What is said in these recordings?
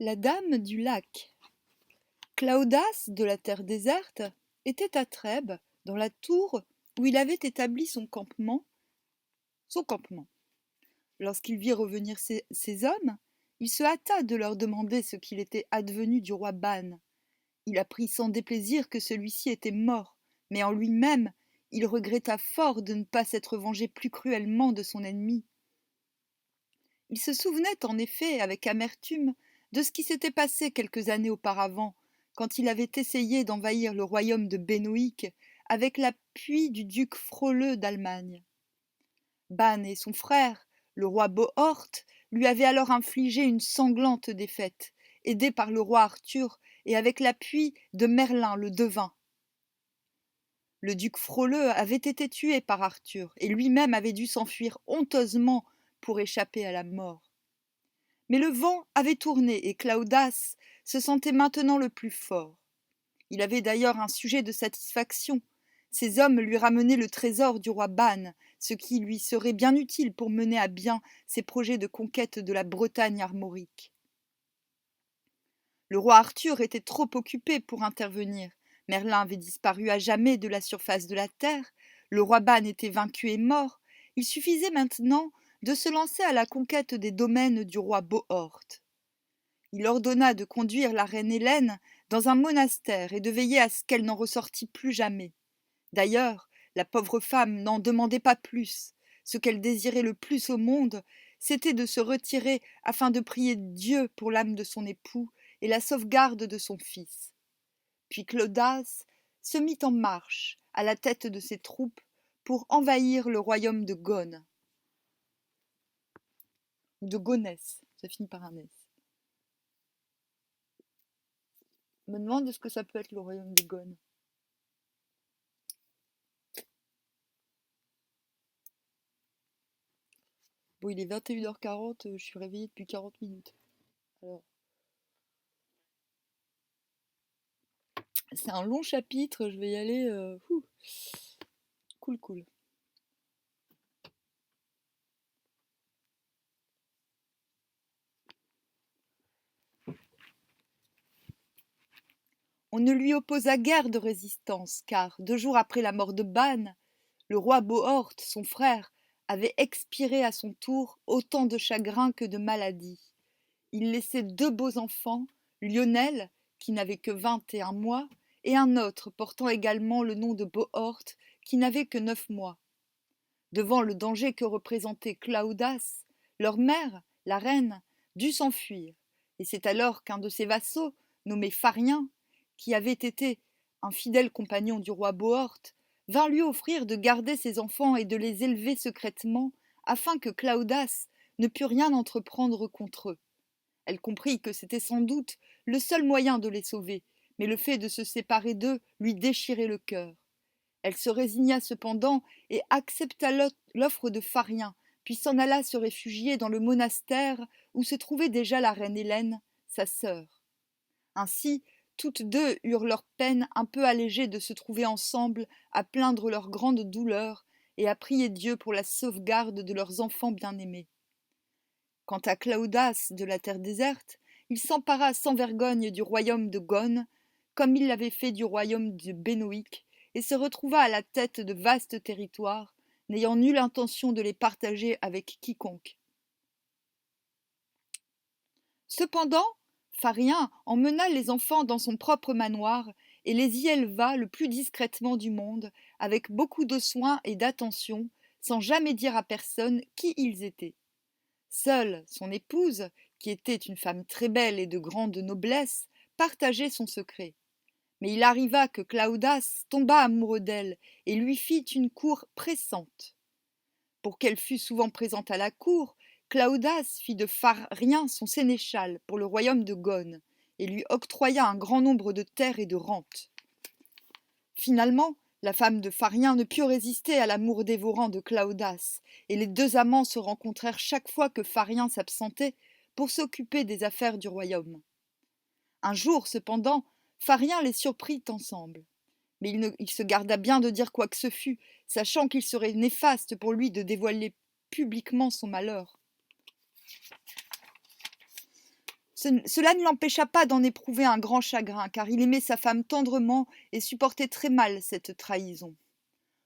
La dame du lac. Claudas de la terre déserte était à Trèbes, dans la tour où il avait établi son campement. Lorsqu'il vit revenir ces hommes, il se hâta de leur demander ce qu'il était advenu du roi Ban. Il apprit sans déplaisir que celui-ci était mort, mais en lui-même, il regretta fort de ne pas s'être vengé plus cruellement de son ennemi. Il se souvenait en effet avec amertume de ce qui s'était passé quelques années auparavant, quand il avait essayé d'envahir le royaume de Bénoïque avec l'appui du duc Froleux d'Allemagne. Ban et son frère, le roi Bohort, lui avaient alors infligé une sanglante défaite, aidé par le roi Arthur et avec l'appui de Merlin le devin. Le duc Froleux avait été tué par Arthur et lui-même avait dû s'enfuir honteusement pour échapper à la mort. Mais le vent avait tourné et Claudas se sentait maintenant le plus fort. Il avait d'ailleurs un sujet de satisfaction. Ces hommes lui ramenaient le trésor du roi Ban, ce qui lui serait bien utile pour mener à bien ses projets de conquête de la Bretagne armorique. Le roi Arthur était trop occupé pour intervenir. Merlin avait disparu à jamais de la surface de la terre. Le roi Ban était vaincu et mort. Il suffisait maintenant de se lancer à la conquête des domaines du roi Bohort. Il ordonna de conduire la reine Hélène dans un monastère et de veiller à ce qu'elle n'en ressortît plus jamais. D'ailleurs, la pauvre femme n'en demandait pas plus. Ce qu'elle désirait le plus au monde, c'était de se retirer afin de prier Dieu pour l'âme de son époux et la sauvegarde de son fils. Puis Claudas se mit en marche, à la tête de ses troupes, pour envahir le royaume de Gone. Ou de Gonesse, ça finit par un S. Je me demande ce que ça peut être le royaume de Gone. Bon, il est 21h40, je suis réveillée depuis 40 minutes. Alors, c'est un long chapitre, je vais y aller. Cool. On ne lui opposa guère de résistance, car, 2 jours après la mort de Ban, le roi Bohort, son frère, avait expiré à son tour autant de chagrin que de maladie. Il laissait 2 beaux enfants, Lionel, qui n'avait que 21 mois, et un autre portant également le nom de Bohort, qui n'avait que 9 mois. Devant le danger que représentait Claudas, leur mère, la reine, dut s'enfuir, et c'est alors qu'un de ses vassaux, nommé Pharien, qui avait été un fidèle compagnon du roi Bohort, vint lui offrir de garder ses enfants et de les élever secrètement, afin que Claudas ne pût rien entreprendre contre eux. Elle comprit que c'était sans doute le seul moyen de les sauver, mais le fait de se séparer d'eux lui déchirait le cœur. Elle se résigna cependant et accepta l'offre de Pharien, puis s'en alla se réfugier dans le monastère où se trouvait déjà la reine Hélène, sa sœur. Ainsi, toutes deux eurent leur peine un peu allégée de se trouver ensemble à plaindre leur grande douleur et à prier Dieu pour la sauvegarde de leurs enfants bien-aimés. Quant à Claudas de la terre déserte, il s'empara sans vergogne du royaume de Gone, comme il l'avait fait du royaume de Bénoïque, et se retrouva à la tête de vastes territoires, n'ayant nulle intention de les partager avec quiconque. Cependant, Pharien emmena les enfants dans son propre manoir et les y éleva le plus discrètement du monde, avec beaucoup de soin et d'attention, sans jamais dire à personne qui ils étaient. Seule son épouse, qui était une femme très belle et de grande noblesse, partageait son secret. Mais il arriva que Claudas tomba amoureux d'elle et lui fit une cour pressante. Pour qu'elle fût souvent présente à la cour, Claudas fit de Pharien son sénéchal pour le royaume de Gone et lui octroya un grand nombre de terres et de rentes. Finalement, la femme de Pharien ne put résister à l'amour dévorant de Claudas, et les 2 amants se rencontrèrent chaque fois que Pharien s'absentait pour s'occuper des affaires du royaume. Un jour, cependant, Pharien les surprit ensemble. Mais il se garda bien de dire quoi que ce fût, sachant qu'il serait néfaste pour lui de dévoiler publiquement son malheur. Cela ne l'empêcha pas d'en éprouver un grand chagrin, car il aimait sa femme tendrement et supportait très mal cette trahison.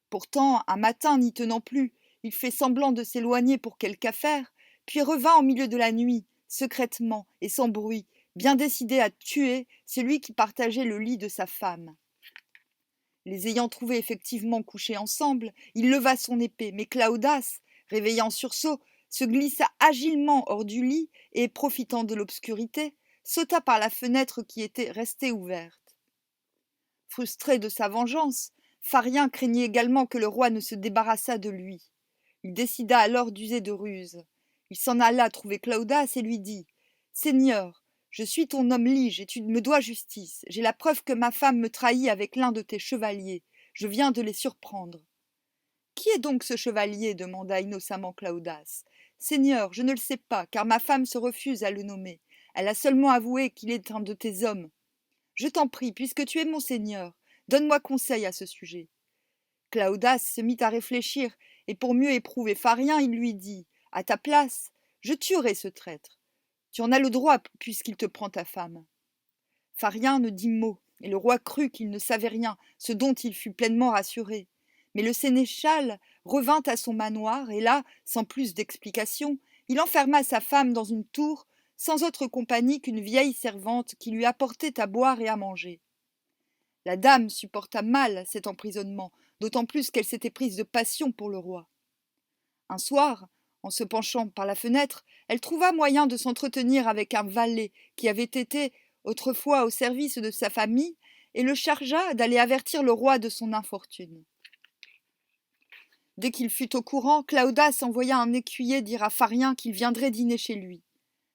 Pourtant, un matin, n'y tenant plus, il fait semblant de s'éloigner pour quelque affaire, puis revint au milieu de la nuit, secrètement et sans bruit, bien décidé à tuer celui qui partageait le lit de sa femme. Les ayant trouvés effectivement couchés ensemble, il leva son épée, mais Claudas, réveillé en sursaut, se glissa agilement hors du lit et, profitant de l'obscurité, sauta par la fenêtre qui était restée ouverte. Frustré de sa vengeance, Pharien craignait également que le roi ne se débarrassât de lui. Il décida alors d'user de ruse. Il s'en alla trouver Claudas et lui dit « Seigneur, je suis ton homme lige et tu me dois justice. J'ai la preuve que ma femme me trahit avec l'un de tes chevaliers. Je viens de les surprendre. » « Qui est donc ce chevalier » demanda innocemment Claudas. « Seigneur, je ne le sais pas, car ma femme se refuse à le nommer. Elle a seulement avoué qu'il est un de tes hommes. Je t'en prie, puisque tu es mon seigneur, donne-moi conseil à ce sujet. » Claudas se mit à réfléchir, et pour mieux éprouver Pharien, il lui dit « À ta place, je tuerai ce traître. Tu en as le droit, puisqu'il te prend ta femme. » Pharien ne dit mot, et le roi crut qu'il ne savait rien, ce dont il fut pleinement rassuré. Mais le sénéchal revint à son manoir, et là, sans plus d'explication, il enferma sa femme dans une tour, sans autre compagnie qu'une vieille servante qui lui apportait à boire et à manger. La dame supporta mal cet emprisonnement, d'autant plus qu'elle s'était prise de passion pour le roi. Un soir, en se penchant par la fenêtre, elle trouva moyen de s'entretenir avec un valet qui avait été autrefois au service de sa famille et le chargea d'aller avertir le roi de son infortune. Dès qu'il fut au courant, Claudas envoya un écuyer dire à Pharien qu'il viendrait dîner chez lui.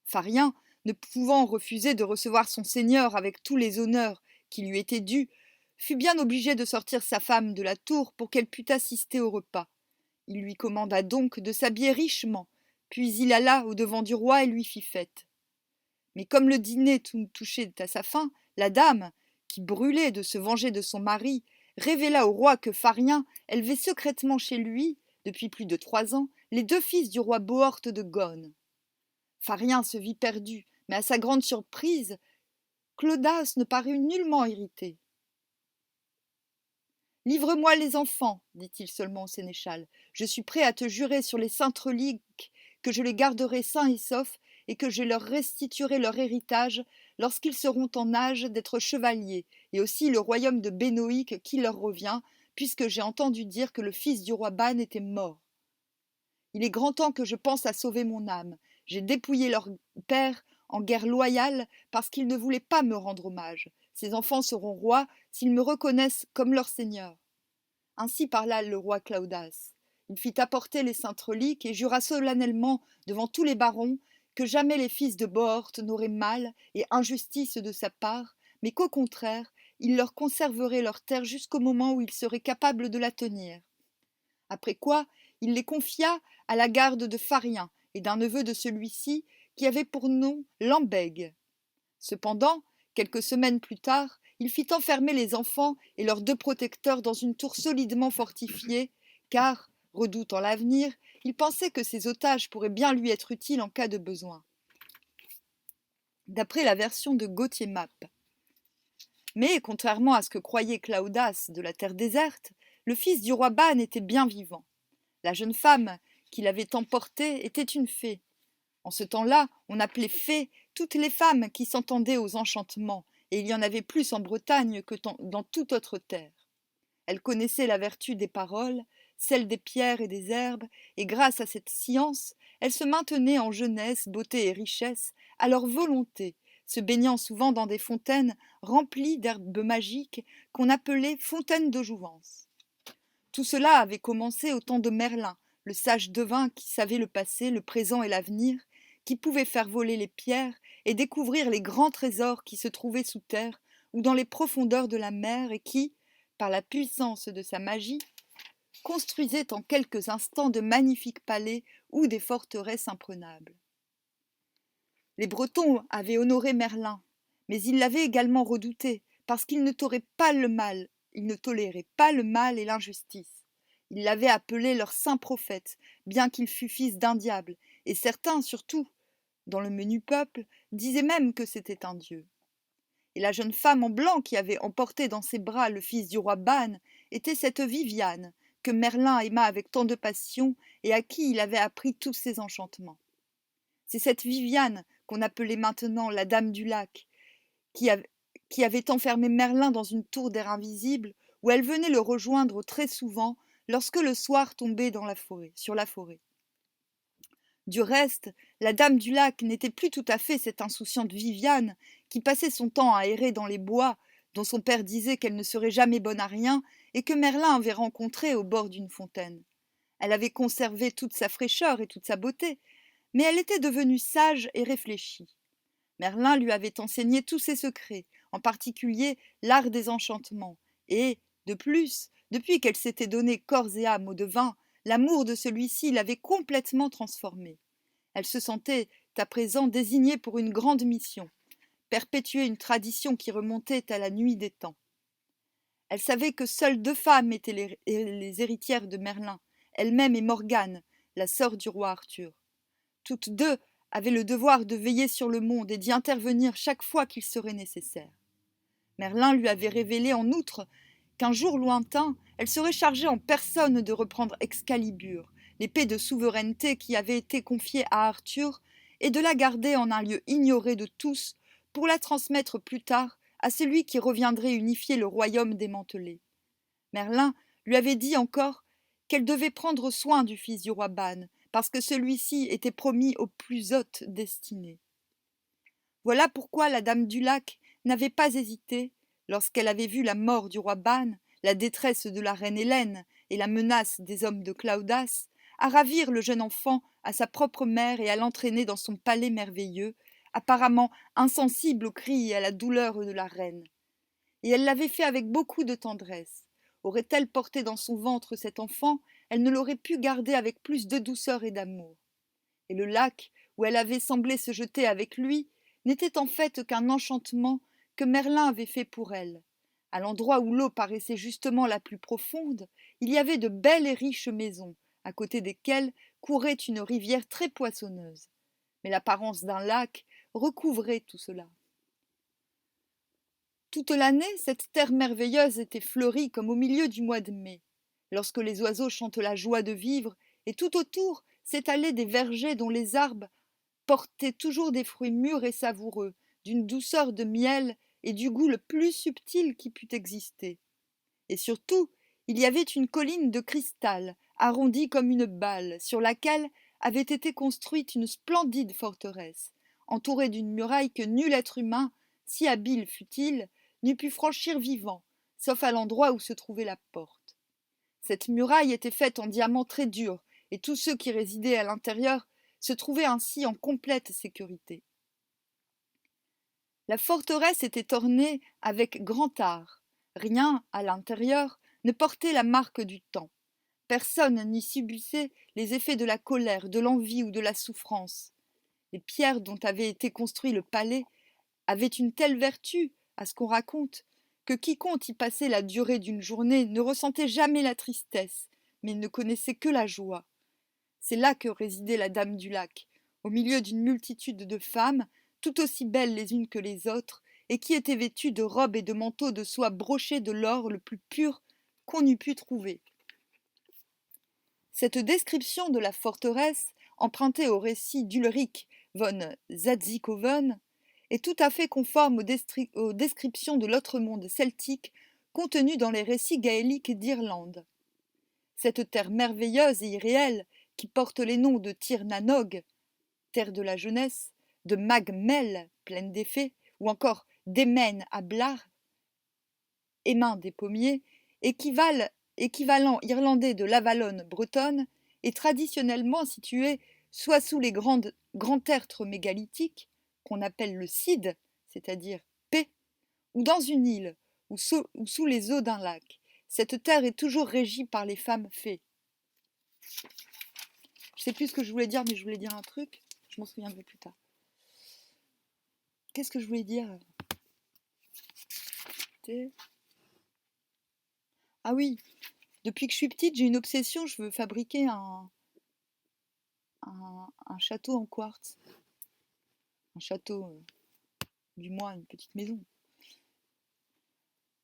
Pharien, ne pouvant refuser de recevoir son seigneur avec tous les honneurs qui lui étaient dus, fut bien obligé de sortir sa femme de la tour pour qu'elle pût assister au repas. Il lui commanda donc de s'habiller richement, puis il alla au-devant du roi et lui fit fête. Mais comme le dîner touchait à sa fin, la dame, qui brûlait de se venger de son mari, révéla au roi que Pharien élevait secrètement chez lui, depuis plus de 3 ans, les 2 fils du roi Bohort de Gone. Pharien se vit perdu, mais à sa grande surprise, Claudas ne parut nullement irrité. « Livre-moi les enfants, dit-il seulement au sénéchal. Je suis prêt à te jurer sur les saintes reliques que je les garderai sains et saufs et que je leur restituerai leur héritage lorsqu'ils seront en âge d'être chevaliers, et aussi le royaume de Bénoïque qui leur revient, puisque j'ai entendu dire que le fils du roi Ban était mort. Il est grand temps que je pense à sauver mon âme. J'ai dépouillé leur père en guerre loyale parce qu'il ne voulait pas me rendre hommage. Ces enfants seront rois s'ils me reconnaissent comme leur seigneur. » Ainsi parla le roi Claudas. Il fit apporter les saintes reliques et jura solennellement devant tous les barons que jamais les fils de Bohort n'auraient mal et injustice de sa part, mais qu'au contraire, il leur conserverait leur terre jusqu'au moment où ils seraient capables de la tenir. Après quoi, il les confia à la garde de Pharien et d'un neveu de celui-ci qui avait pour nom Lambègue. Cependant, quelques semaines plus tard, il fit enfermer les enfants et leurs 2 protecteurs dans une tour solidement fortifiée, car, redoutant l'avenir, il pensait que ces otages pourraient bien lui être utiles en cas de besoin. D'après la version de Gauthier Map. Mais, contrairement à ce que croyait Claudas de la terre déserte, le fils du roi Ban était bien vivant. La jeune femme qui l'avait emporté était une fée. En ce temps-là, on appelait fées toutes les femmes qui s'entendaient aux enchantements, et il y en avait plus en Bretagne que dans toute autre terre. Elle connaissait la vertu des paroles, celle des pierres et des herbes, et grâce à cette science, elle se maintenait en jeunesse, beauté et richesse, à leur volonté, se baignant souvent dans des fontaines remplies d'herbes magiques qu'on appelait fontaines de jouvence. Tout cela avait commencé au temps de Merlin, le sage devin qui savait le passé, le présent et l'avenir, qui pouvait faire voler les pierres et découvrir les grands trésors qui se trouvaient sous terre ou dans les profondeurs de la mer et qui, par la puissance de sa magie, construisait en quelques instants de magnifiques palais ou des forteresses imprenables. Les Bretons avaient honoré Merlin, mais ils l'avaient également redouté, parce qu'il ne tolérait pas le mal, et l'injustice. Ils l'avaient appelé leur saint prophète, bien qu'il fût fils d'un diable, et certains, surtout, dans le menu peuple, disaient même que c'était un dieu. Et la jeune femme en blanc qui avait emporté dans ses bras le fils du roi Ban était cette Viviane, que Merlin aima avec tant de passion et à qui il avait appris tous ses enchantements. C'est cette Viviane qu'on appelait maintenant la Dame du Lac, qui, qui avait enfermé Merlin dans une tour d'air invisible où elle venait le rejoindre très souvent lorsque le soir tombait dans la forêt, sur la forêt. Du reste, la Dame du Lac n'était plus tout à fait cette insouciante Viviane qui passait son temps à errer dans les bois, dont son père disait qu'elle ne serait jamais bonne à rien et que Merlin avait rencontrée au bord d'une fontaine. Elle avait conservé toute sa fraîcheur et toute sa beauté, mais elle était devenue sage et réfléchie. Merlin lui avait enseigné tous ses secrets, en particulier l'art des enchantements, et, de plus, depuis qu'elle s'était donné corps et âme au devin, l'amour de celui-ci l'avait complètement transformée. Elle se sentait à présent désignée pour une grande mission, perpétuer une tradition qui remontait à la nuit des temps. Elle savait que seules 2 femmes étaient les héritières de Merlin, elle-même et Morgane, la sœur du roi Arthur. Toutes 2 avaient le devoir de veiller sur le monde et d'y intervenir chaque fois qu'il serait nécessaire. Merlin lui avait révélé en outre qu'un jour lointain, elle serait chargée en personne de reprendre Excalibur, l'épée de souveraineté qui avait été confiée à Arthur, et de la garder en un lieu ignoré de tous, pour la transmettre plus tard à celui qui reviendrait unifier le royaume démantelé. Merlin lui avait dit encore qu'elle devait prendre soin du fils du roi Ban, parce que celui-ci était promis aux plus hautes destinées. Voilà pourquoi la Dame du Lac n'avait pas hésité, lorsqu'elle avait vu la mort du roi Ban, la détresse de la reine Hélène et la menace des hommes de Claudas, à ravir le jeune enfant à sa propre mère et à l'entraîner dans son palais merveilleux, apparemment insensible aux cris et à la douleur de la reine. Et elle l'avait fait avec beaucoup de tendresse. Aurait-elle porté dans son ventre cet enfant, elle ne l'aurait pu garder avec plus de douceur et d'amour. Et le lac, où elle avait semblé se jeter avec lui, n'était en fait qu'un enchantement que Merlin avait fait pour elle. À l'endroit où l'eau paraissait justement la plus profonde, il y avait de belles et riches maisons, à côté desquelles courait une rivière très poissonneuse. Mais l'apparence d'un lac recouvrait tout cela. Toute l'année, cette terre merveilleuse était fleurie comme au milieu du mois de mai, lorsque les oiseaux chantent la joie de vivre, et tout autour s'étalaient des vergers dont les arbres portaient toujours des fruits mûrs et savoureux, d'une douceur de miel et du goût le plus subtil qui pût exister. Et surtout, il y avait une colline de cristal, arrondie comme une balle, sur laquelle avait été construite une splendide forteresse, entourée d'une muraille que nul être humain, si habile fût-il, n'eût pu franchir vivant, sauf à l'endroit où se trouvait la porte. Cette muraille était faite en diamant très dur, et tous ceux qui résidaient à l'intérieur se trouvaient ainsi en complète sécurité. La forteresse était ornée avec grand art. Rien, à l'intérieur, ne portait la marque du temps. Personne n'y subissait les effets de la colère, de l'envie ou de la souffrance. Les pierres dont avait été construit le palais avaient une telle vertu, à ce qu'on raconte, que quiconque y passait la durée d'une journée ne ressentait jamais la tristesse, mais ne connaissait que la joie. C'est là que résidait la Dame du Lac, au milieu d'une multitude de femmes, tout aussi belles les unes que les autres, et qui étaient vêtues de robes et de manteaux de soie brochés de l'or le plus pur qu'on eût pu trouver. Cette description de la forteresse, empruntée au récit d'Ulrich von Zadzikoven, est tout à fait conforme aux descriptions de l'autre monde celtique contenues dans les récits gaéliques d'Irlande. Cette terre merveilleuse et irréelle, qui porte les noms de Tir Nanog, terre de la jeunesse, de Mag Mell, pleine d'effets, ou encore d'Emen à Blar, émin des pommiers, équivalent irlandais de l'Avalon bretonne, est traditionnellement située soit sous les grands tertres mégalithiques, qu'on appelle le Cid, c'est-à-dire paix, ou dans une île, ou sous les eaux d'un lac. Cette terre est toujours régie par les femmes fées. Je sais plus ce que je voulais dire, mais je voulais dire un truc. Je m'en souviendrai plus tard. Qu'est-ce que je voulais dire? Ah oui, depuis que je suis petite, j'ai une obsession, je veux fabriquer un château en quartz. un château, du moins une petite maison.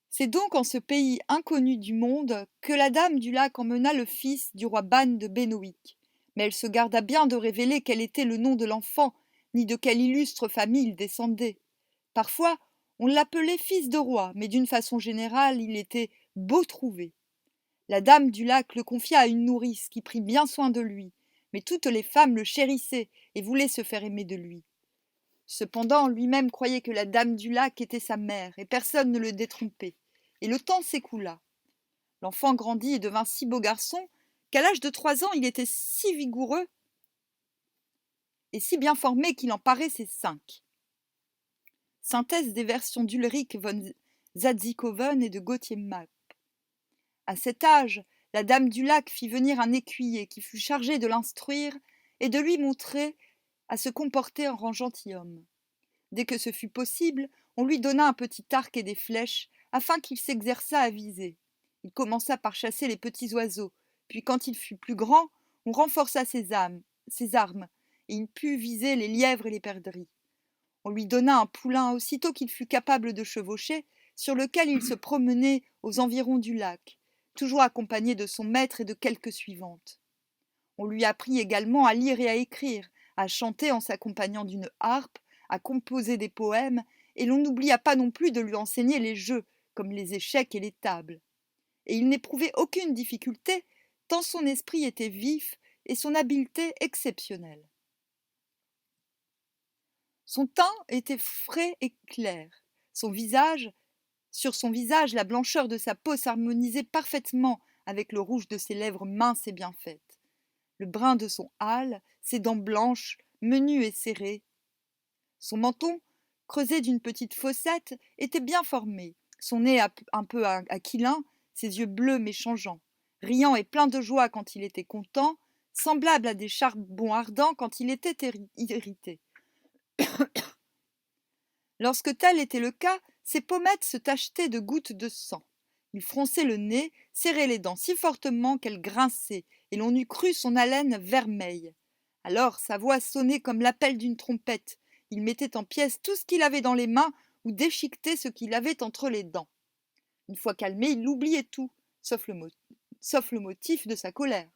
C'est donc en ce pays inconnu du monde que la dame du lac emmena le fils du roi Ban de Bénoïc. Mais elle se garda bien de révéler quel était le nom de l'enfant, ni de quelle illustre famille il descendait. Parfois, on l'appelait fils de roi, mais d'une façon générale, il était beau trouvé. La dame du lac le confia à une nourrice qui prit bien soin de lui, mais toutes les femmes le chérissaient et voulaient se faire aimer de lui. Cependant, lui-même croyait que la dame du lac était sa mère, et personne ne le détrompait. Et le temps s'écoula. L'enfant grandit et devint si beau garçon qu'à l'âge de 3 ans, il était si vigoureux et si bien formé qu'il en paraissait 5. Synthèse des versions d'Ulrich von Zatzikoven et de Gauthier Mapp. À cet âge, la dame du lac fit venir un écuyer qui fut chargé de l'instruire et de lui montrer à se comporter en gentilhomme. Dès que ce fut possible, on lui donna un petit arc et des flèches, afin qu'il s'exerçât à viser. Il commença par chasser les petits oiseaux, puis quand il fut plus grand, on renforça ses armes, et il put viser les lièvres et les perdrix. On lui donna un poulain aussitôt qu'il fut capable de chevaucher, sur lequel il se promenait aux environs du lac, toujours accompagné de son maître et de quelques suivantes. On lui apprit également à lire et à écrire, à chanter en s'accompagnant d'une harpe, à composer des poèmes, et l'on n'oublia pas non plus de lui enseigner les jeux, comme les échecs et les tables. Et il n'éprouvait aucune difficulté, tant son esprit était vif et son habileté exceptionnelle. Son teint était frais et clair. Sur son visage, la blancheur de sa peau s'harmonisait parfaitement avec le rouge de ses lèvres minces et bien faites. Le brun de son hâle, ses dents blanches, menues et serrées. Son menton, creusé d'une petite fossette, était bien formé, son nez un peu aquilin, ses yeux bleus mais changeants, riant et plein de joie quand il était content, semblable à des charbons ardents quand il était irrité. Lorsque tel était le cas, ses pommettes se tachetaient de gouttes de sang. Il fronçait le nez, serrait les dents si fortement qu'elles grinçaient, et l'on eût cru son haleine vermeille. Alors sa voix sonnait comme l'appel d'une trompette. Il mettait en pièces tout ce qu'il avait dans les mains ou déchiquetait ce qu'il avait entre les dents. Une fois calmé, il oubliait tout, sauf le motif de sa colère.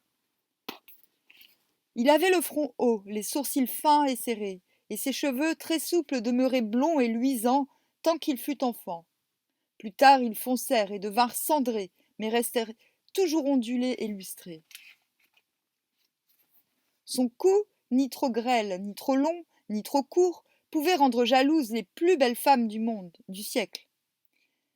Il avait le front haut, les sourcils fins et serrés, et ses cheveux très souples demeuraient blonds et luisants tant qu'il fut enfant. Plus tard, ils foncèrent et devinrent cendrés, mais restèrent toujours ondulés et lustrés. Son cou, ni trop grêle, ni trop long, ni trop court, pouvait rendre jalouses les plus belles femmes du siècle.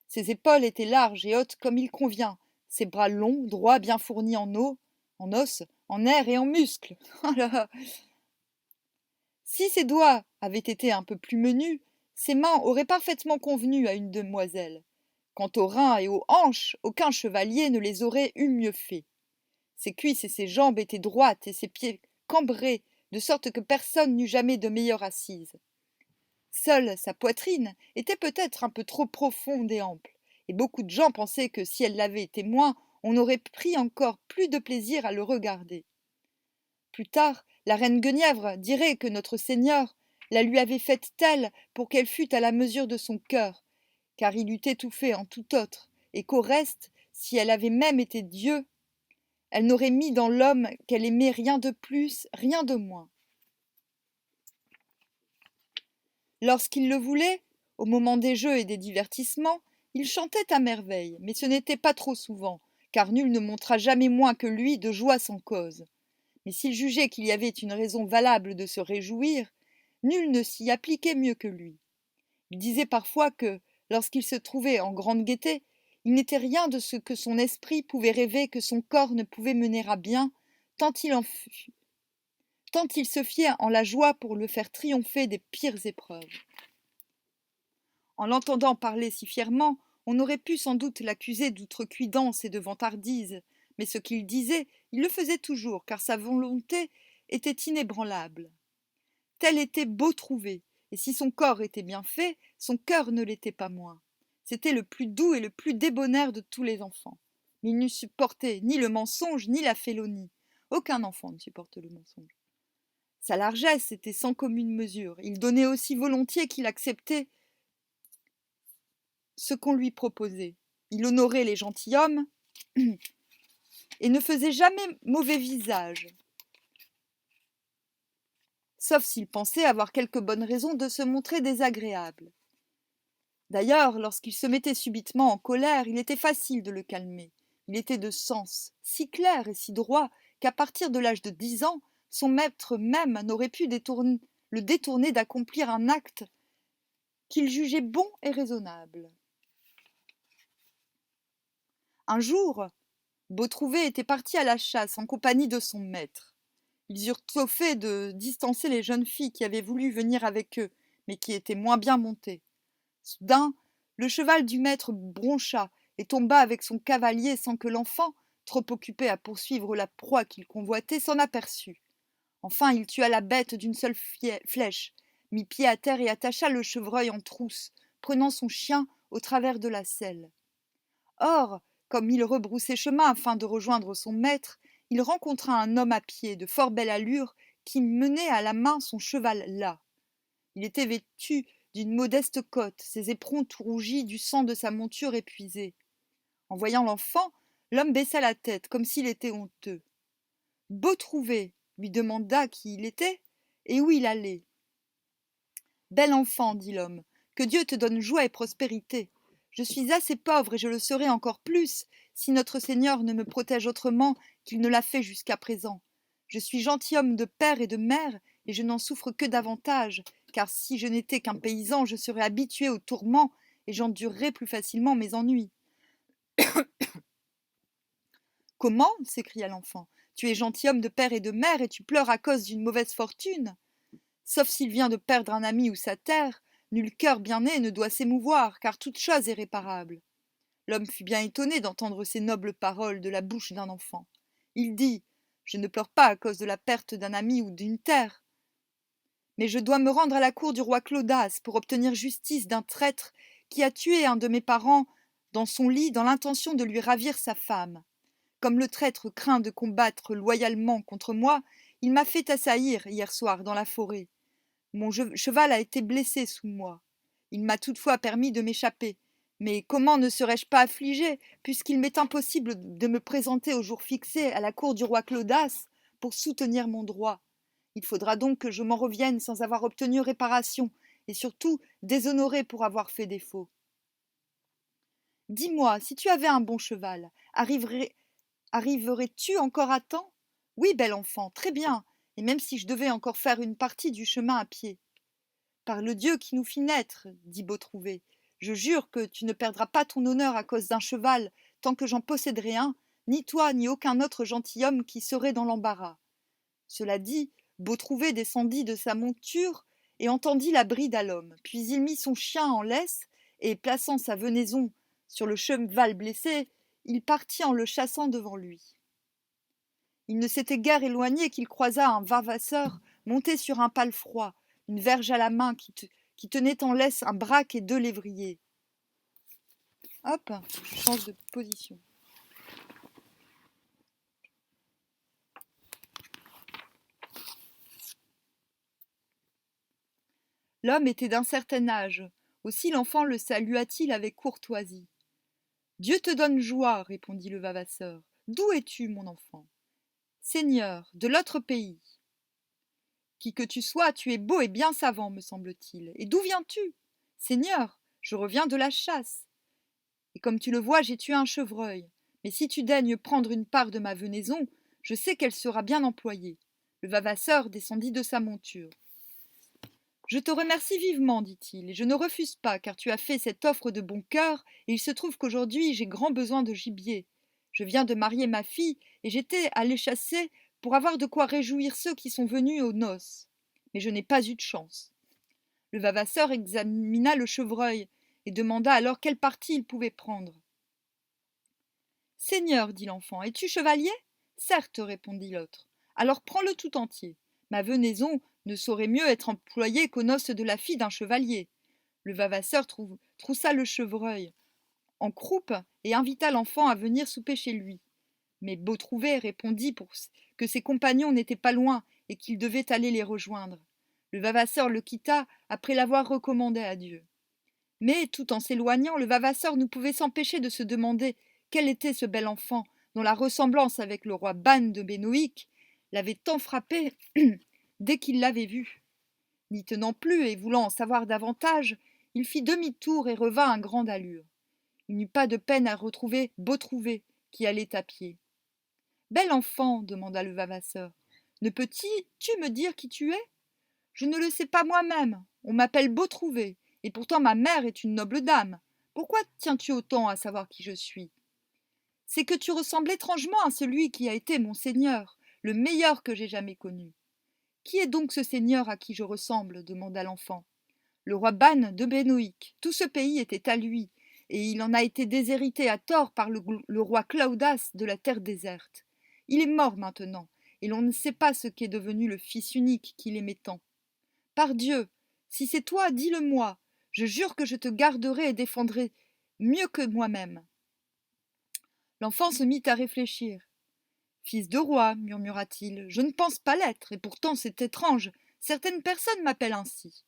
Ses épaules étaient larges et hautes comme il convient, ses bras longs, droits, bien fournis en os, en nerfs et en muscles. Si ses doigts avaient été un peu plus menus, ses mains auraient parfaitement convenu à une demoiselle. Quant aux reins et aux hanches, aucun chevalier ne les aurait eu mieux faits. Ses cuisses et ses jambes étaient droites et ses pieds cambrés, de sorte que personne n'eut jamais de meilleure assise. Seule sa poitrine était peut-être un peu trop profonde et ample, et beaucoup de gens pensaient que si elle l'avait été moins, on aurait pris encore plus de plaisir à le regarder. Plus tard, la reine Guenièvre dirait que notre Seigneur la lui avait faite telle pour qu'elle fût à la mesure de son cœur, car il eût étouffé en tout autre, et qu'au reste, si elle avait même été Dieu, elle n'aurait mis dans l'homme qu'elle aimait rien de plus, rien de moins. Lorsqu'il le voulait, au moment des jeux et des divertissements, il chantait à merveille, mais ce n'était pas trop souvent, car nul ne montra jamais moins que lui de joie sans cause. Mais s'il jugeait qu'il y avait une raison valable de se réjouir, nul ne s'y appliquait mieux que lui. Il disait parfois que, lorsqu'il se trouvait en grande gaieté, il n'était rien de ce que son esprit pouvait rêver que son corps ne pouvait mener à bien, tant il se fiait en la joie pour le faire triompher des pires épreuves. En l'entendant parler si fièrement, on aurait pu sans doute l'accuser d'outrecuidance et de vantardise, mais ce qu'il disait, il le faisait toujours, car sa volonté était inébranlable. Tel était beau trouvé, et si son corps était bien fait, son cœur ne l'était pas moins. C'était le plus doux et le plus débonnaire de tous les enfants. Mais il n'eût supporté ni le mensonge, ni la félonie. Aucun enfant ne supporte le mensonge. Sa largesse était sans commune mesure. Il donnait aussi volontiers qu'il acceptait ce qu'on lui proposait. Il honorait les gentilshommes et ne faisait jamais mauvais visage, sauf s'il pensait avoir quelque bonne raison de se montrer désagréable. D'ailleurs, lorsqu'il se mettait subitement en colère, il était facile de le calmer. Il était de sens, si clair et si droit qu'à partir de l'âge de 10 ans, son maître même n'aurait pu le détourner d'accomplir un acte qu'il jugeait bon et raisonnable. Un jour, Beautrouvé était parti à la chasse en compagnie de son maître. Ils eurent tôt fait de distancer les jeunes filles qui avaient voulu venir avec eux, mais qui étaient moins bien montées. Soudain, le cheval du maître broncha et tomba avec son cavalier sans que l'enfant, trop occupé à poursuivre la proie qu'il convoitait, s'en aperçût. Enfin, il tua la bête d'une seule flèche, mit pied à terre et attacha le chevreuil en trousse, prenant son chien au travers de la selle. Or, comme il rebroussait chemin afin de rejoindre son maître, il rencontra un homme à pied de fort belle allure qui menait à la main son cheval las. Il était vêtu d'une modeste cotte, ses éperons tout rougis du sang de sa monture épuisée. En voyant l'enfant, l'homme baissa la tête comme s'il était honteux. Beautrouvé lui demanda qui il était et où il allait. Bel enfant, dit l'homme, que Dieu te donne joie et prospérité. Je suis assez pauvre et je le serai encore plus si notre Seigneur ne me protège autrement qu'il ne l'a fait jusqu'à présent. Je suis gentilhomme de père et de mère et je n'en souffre que davantage, car si je n'étais qu'un paysan, je serais habitué aux tourments et j'endurerais plus facilement mes ennuis. Comment s'écria l'enfant. Tu es gentilhomme de père et de mère et tu pleures à cause d'une mauvaise fortune. Sauf s'il vient de perdre un ami ou sa terre, nul cœur bien né ne doit s'émouvoir, car toute chose est réparable. L'homme fut bien étonné d'entendre ces nobles paroles de la bouche d'un enfant. Il dit « Je ne pleure pas à cause de la perte d'un ami ou d'une terre, mais je dois me rendre à la cour du roi Claudas pour obtenir justice d'un traître qui a tué un de mes parents dans son lit dans l'intention de lui ravir sa femme. Comme le traître craint de combattre loyalement contre moi, il m'a fait assaillir hier soir dans la forêt. Mon cheval a été blessé sous moi. Il m'a toutefois permis de m'échapper. Mais comment ne serais-je pas affligé, puisqu'il m'est impossible de me présenter au jour fixé à la cour du roi Claudas pour soutenir mon droit. Il faudra donc que je m'en revienne sans avoir obtenu réparation, et surtout déshonoré pour avoir fait défaut. Dis-moi, si tu avais un bon cheval, arriverais-tu encore à temps? Oui, bel enfant, très bien, et même si je devais encore faire une partie du chemin à pied. Par le Dieu qui nous fit naître, dit Beautrouvé, je jure que tu ne perdras pas ton honneur à cause d'un cheval, tant que j'en posséderai un, ni toi ni aucun autre gentilhomme qui serait dans l'embarras. Cela dit, Beautrouvé descendit de sa monture et entendit la bride à l'homme, puis il mit son chien en laisse, et plaçant sa venaison sur le cheval blessé, il partit en le chassant devant lui. Il ne s'était guère éloigné qu'il croisa un vavasseur monté sur un palefroid, une verge à la main qui tenait en laisse un braque et 2 lévriers. Hop, je change de position. L'homme était d'un certain âge, aussi l'enfant le salua-t-il avec courtoisie. Dieu te donne joie, répondit le vavasseur. D'où es-tu, mon enfant? Seigneur, de l'autre pays. Qui que tu sois, tu es beau et bien savant, me semble-t-il. Et d'où viens-tu? Seigneur, je reviens de la chasse. Et comme tu le vois, j'ai tué un chevreuil. Mais si tu daignes prendre une part de ma venaison, je sais qu'elle sera bien employée. Le vavasseur descendit de sa monture. Je te remercie vivement, dit-il, et je ne refuse pas, car tu as fait cette offre de bon cœur, et il se trouve qu'aujourd'hui j'ai grand besoin de gibier. Je viens de marier ma fille, et j'étais allé chasser pour avoir de quoi réjouir ceux qui sont venus aux noces. Mais je n'ai pas eu de chance. Le vavasseur examina le chevreuil, et demanda alors quelle partie il pouvait prendre. Seigneur, dit l'enfant, es-tu chevalier? Certes, répondit l'autre. Alors prends-le tout entier. Ma venaison ne saurait mieux être employée qu'aux noces de la fille d'un chevalier. Le vavasseur troussa le chevreuil en croupe et invita l'enfant à venir souper chez lui. Mais Beautrouvé répondit que ses compagnons n'étaient pas loin et qu'il devait aller les rejoindre. Le Vavasseur le quitta après l'avoir recommandé à Dieu. Mais, tout en s'éloignant, le Vavasseur ne pouvait s'empêcher de se demander quel était ce bel enfant dont la ressemblance avec le roi Ban de Benoïc l'avait tant frappé dès qu'il l'avait vu. N'y tenant plus et voulant en savoir davantage, il fit demi-tour et revint à grande allure. Il n'eut pas de peine à retrouver Beautrouvé, qui allait à pied. « Bel enfant, demanda le Vavasseur, ne peux-tu me dire qui tu es ? Je ne le sais pas moi-même. On m'appelle Beautrouvé, et pourtant ma mère est une noble dame. Pourquoi tiens-tu autant à savoir qui je suis ? C'est que tu ressembles étrangement à celui qui a été mon seigneur, le meilleur que j'ai jamais connu. Qui est donc ce seigneur à qui je ressemble ? Demanda l'enfant. Le roi Ban de Benoïc. Tout ce pays était à lui, et il en a été déshérité à tort par le roi Claudas de la terre déserte. Il est mort maintenant, et l'on ne sait pas ce qu'est devenu le fils unique qu'il aimait tant. Pardieu, si c'est toi, dis-le-moi. Je jure que je te garderai et défendrai mieux que moi-même. L'enfant se mit à réfléchir. Fils de roi, murmura-t-il, je ne pense pas l'être, et pourtant c'est étrange. Certaines personnes m'appellent ainsi.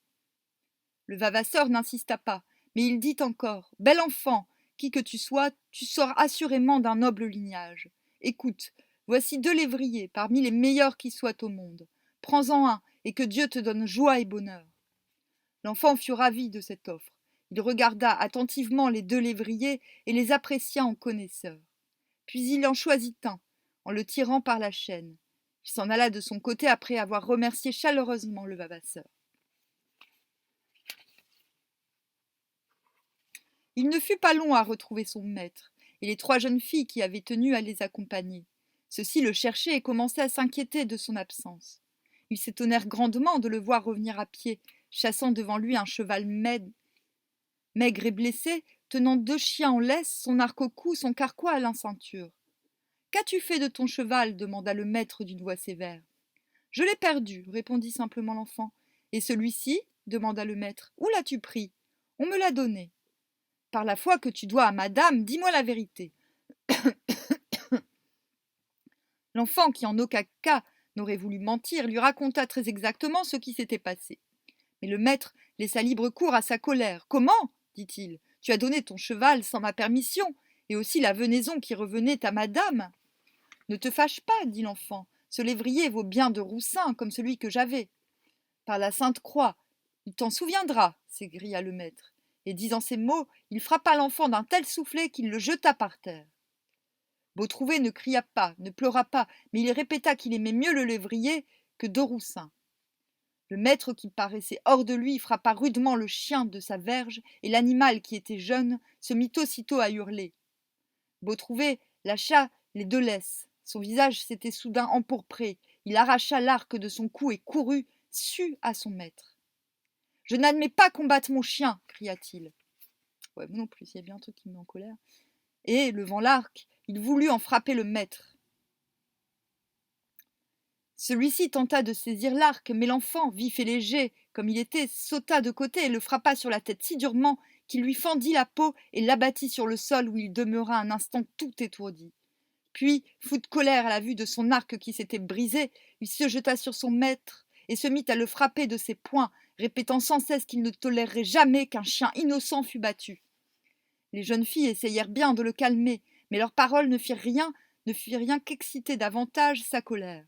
Le Vavasseur n'insista pas, mais il dit encore, bel enfant, qui que tu sois, tu sors assurément d'un noble lignage. Écoute, voici 2 lévriers, parmi les meilleurs qui soient au monde. Prends-en un, et que Dieu te donne joie et bonheur. L'enfant fut ravi de cette offre. Il regarda attentivement les 2 lévriers et les apprécia en connaisseur. Puis il en choisit un, en le tirant par la chaîne. Il s'en alla de son côté après avoir remercié chaleureusement le Vavasseur. Il ne fut pas long à retrouver son maître, et les 3 jeunes filles qui avaient tenu à les accompagner. Ceux-ci le cherchaient et commençaient à s'inquiéter de son absence. Ils s'étonnèrent grandement de le voir revenir à pied, chassant devant lui un cheval maigre et blessé, tenant 2 chiens en laisse, son arc au cou, son carquois à la ceinture. « Qu'as-tu fait de ton cheval ? Demanda le maître d'une voix sévère. « Je l'ai perdu, répondit simplement l'enfant. Et celui-ci ? Demanda le maître. Où l'as-tu pris ? On me l'a donné. Par la foi que tu dois à madame, dis-moi la vérité. L'enfant, qui en aucun cas n'aurait voulu mentir, lui raconta très exactement ce qui s'était passé. Mais le maître laissa libre cours à sa colère. Comment ? Dit-il. Tu as donné ton cheval sans ma permission, et aussi la venaison qui revenait à madame. Ne te fâche pas, dit l'enfant. Ce lévrier vaut bien 2 roussins, comme celui que j'avais. Par la Sainte Croix, il t'en souviendra, s'écria le maître. Et disant ces mots, il frappa l'enfant d'un tel soufflet qu'il le jeta par terre. Beautrouvé ne cria pas, ne pleura pas, mais il répéta qu'il aimait mieux le lévrier que 2 roussins. Le maître, qui paraissait hors de lui, frappa rudement le chien de sa verge, et l'animal, qui était jeune, se mit aussitôt à hurler. Beautrouvé lâcha les 2 laisses. Son visage s'était soudain empourpré. Il arracha l'arc de son cou et courut, su à son maître. « Je n'admets pas qu'on batte mon chien !» cria-t-il. Ouais, moi non plus, il y a bien un truc qui me met en colère. Et, levant l'arc, il voulut en frapper le maître. Celui-ci tenta de saisir l'arc, mais l'enfant, vif et léger comme il était, sauta de côté et le frappa sur la tête si durement qu'il lui fendit la peau et l'abattit sur le sol où il demeura un instant tout étourdi. Puis, fou de colère à la vue de son arc qui s'était brisé, il se jeta sur son maître et se mit à le frapper de ses poings, répétant sans cesse qu'il ne tolérerait jamais qu'un chien innocent fût battu. Les jeunes filles essayèrent bien de le calmer, mais leurs paroles ne firent rien qu'exciter davantage sa colère.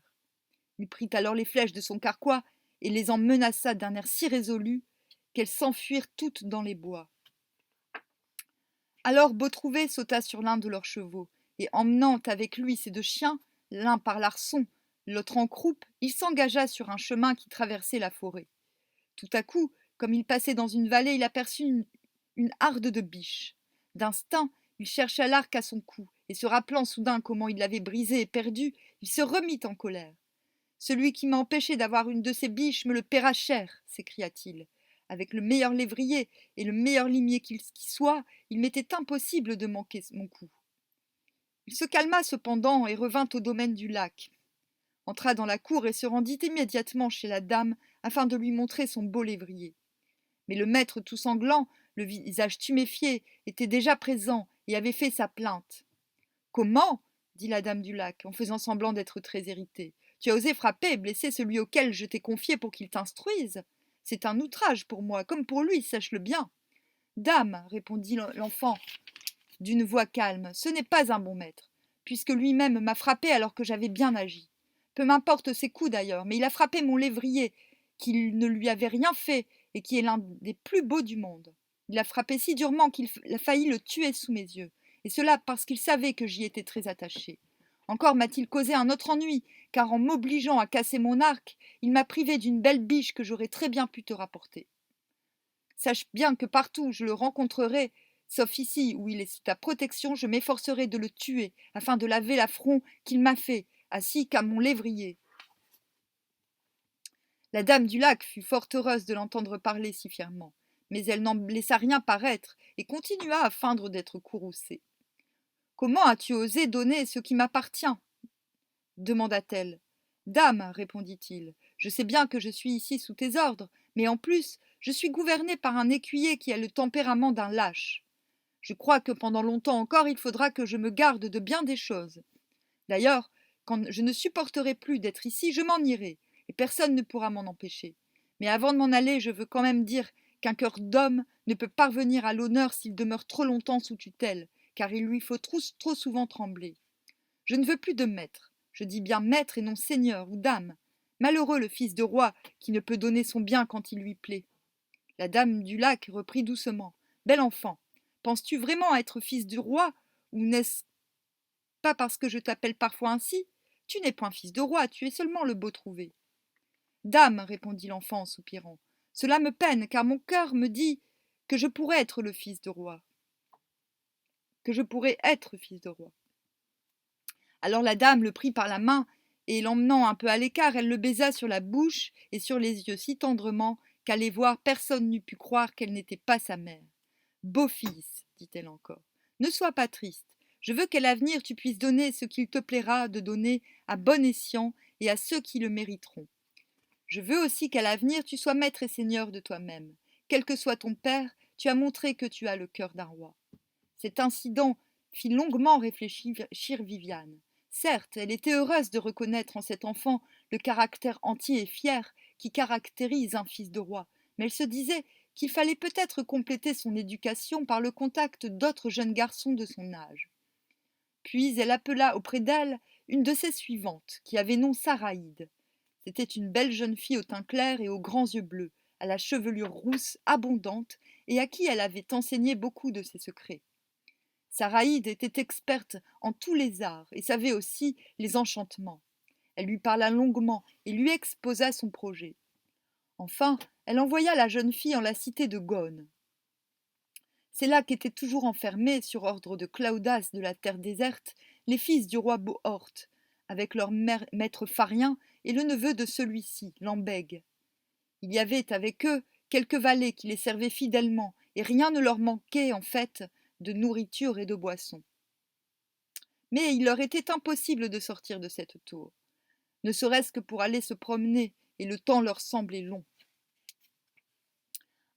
Il prit alors les flèches de son carquois et les en menaça d'un air si résolu qu'elles s'enfuirent toutes dans les bois. Alors Beautrouvé sauta sur l'un de leurs chevaux, et emmenant avec lui ses 2 chiens, l'un par l'arçon, l'autre en croupe, il s'engagea sur un chemin qui traversait la forêt. Tout à coup, comme il passait dans une vallée, il aperçut une harde de biches. D'instinct, il chercha l'arc à son cou, et se rappelant soudain comment il l'avait brisé et perdu, il se remit en colère. « Celui qui m'a empêché d'avoir une de ces biches me le paiera cher, s'écria-t-il. Avec le meilleur lévrier et le meilleur limier qui soit, il m'était impossible de manquer mon coup. Il se calma cependant et revint au domaine du lac, entra dans la cour et se rendit immédiatement chez la dame afin de lui montrer son beau lévrier. Mais le maître tout sanglant, le visage tuméfié, était déjà présent et avait fait sa plainte. « Comment ?» dit la dame du lac, en faisant semblant d'être très irritée. Tu as osé frapper et blesser celui auquel je t'ai confié pour qu'il t'instruise. C'est un outrage pour moi, comme pour lui, sache-le bien. Dame, répondit l'enfant d'une voix calme, ce n'est pas un bon maître, puisque lui-même m'a frappé alors que j'avais bien agi. Peu m'importe ses coups d'ailleurs, mais il a frappé mon lévrier, qui ne lui avait rien fait et qui est l'un des plus beaux du monde. Il a frappé si durement qu'il a failli le tuer sous mes yeux, et cela parce qu'il savait que j'y étais très attachée. Encore m'a-t-il causé un autre ennui, car en m'obligeant à casser mon arc, il m'a privé d'une belle biche que j'aurais très bien pu te rapporter. Sache bien que partout où je le rencontrerai, sauf ici où il est sous ta protection, je m'efforcerai de le tuer, afin de laver l'affront qu'il m'a fait, ainsi qu'à mon lévrier. La dame du lac fut fort heureuse de l'entendre parler si fièrement, mais elle n'en laissa rien paraître et continua à feindre d'être courroucée. Comment as-tu osé donner ce qui m'appartient demanda-t-elle. Dame, répondit-il, je sais bien que je suis ici sous tes ordres, mais en plus, je suis gouverné par un écuyer qui a le tempérament d'un lâche. Je crois que pendant longtemps encore il faudra que je me garde de bien des choses. D'ailleurs, quand je ne supporterai plus d'être ici, je m'en irai, et personne ne pourra m'en empêcher. Mais avant de m'en aller, je veux quand même dire qu'un cœur d'homme ne peut parvenir à l'honneur s'il demeure trop longtemps sous tutelle, car il lui faut trop souvent trembler. Je ne veux plus de maître, je dis bien maître et non seigneur ou dame. Malheureux le fils de roi qui ne peut donner son bien quand il lui plaît. La dame du lac reprit doucement. Bel enfant, penses-tu vraiment être fils du roi, ou n'est-ce pas parce que je t'appelle parfois ainsi? Tu n'es point fils de roi, tu es seulement le beau trouvé. Dame, répondit l'enfant en soupirant, cela me peine, car mon cœur me dit que je pourrais être le fils de roi. Que je pourrais être fils de roi. Alors la dame le prit par la main, et l'emmenant un peu à l'écart, elle le baisa sur la bouche et sur les yeux si tendrement qu'à les voir personne n'eût pu croire qu'elle n'était pas sa mère. Beau fils, dit-elle encore, ne sois pas triste. Je veux qu'à l'avenir tu puisses donner ce qu'il te plaira de donner à bon escient et à ceux qui le mériteront. Je veux aussi qu'à l'avenir tu sois maître et seigneur de toi-même. Quel que soit ton père, tu as montré que tu as le cœur d'un roi. Cet incident fit longuement réfléchir Viviane. Certes, elle était heureuse de reconnaître en cet enfant le caractère entier et fier qui caractérise un fils de roi, mais elle se disait qu'il fallait peut-être compléter son éducation par le contact d'autres jeunes garçons de son âge. Puis elle appela auprès d'elle une de ses suivantes, qui avait nom Saraïde. C'était une belle jeune fille au teint clair et aux grands yeux bleus, à la chevelure rousse abondante, et à qui elle avait enseigné beaucoup de ses secrets. Saraïde était experte en tous les arts et savait aussi les enchantements. Elle lui parla longuement et lui exposa son projet. Enfin, elle envoya la jeune fille en la cité de Gone. C'est là qu'étaient toujours enfermés, sur ordre de Claudas de la terre déserte, les fils du roi Bohort, avec leur maître Pharien et le neveu de celui-ci, Lambègue. Il y avait avec eux quelques valets qui les servaient fidèlement, et rien ne leur manquait, en fait, de nourriture et de boissons. Mais il leur était impossible de sortir de cette tour, ne serait-ce que pour aller se promener, et le temps leur semblait long.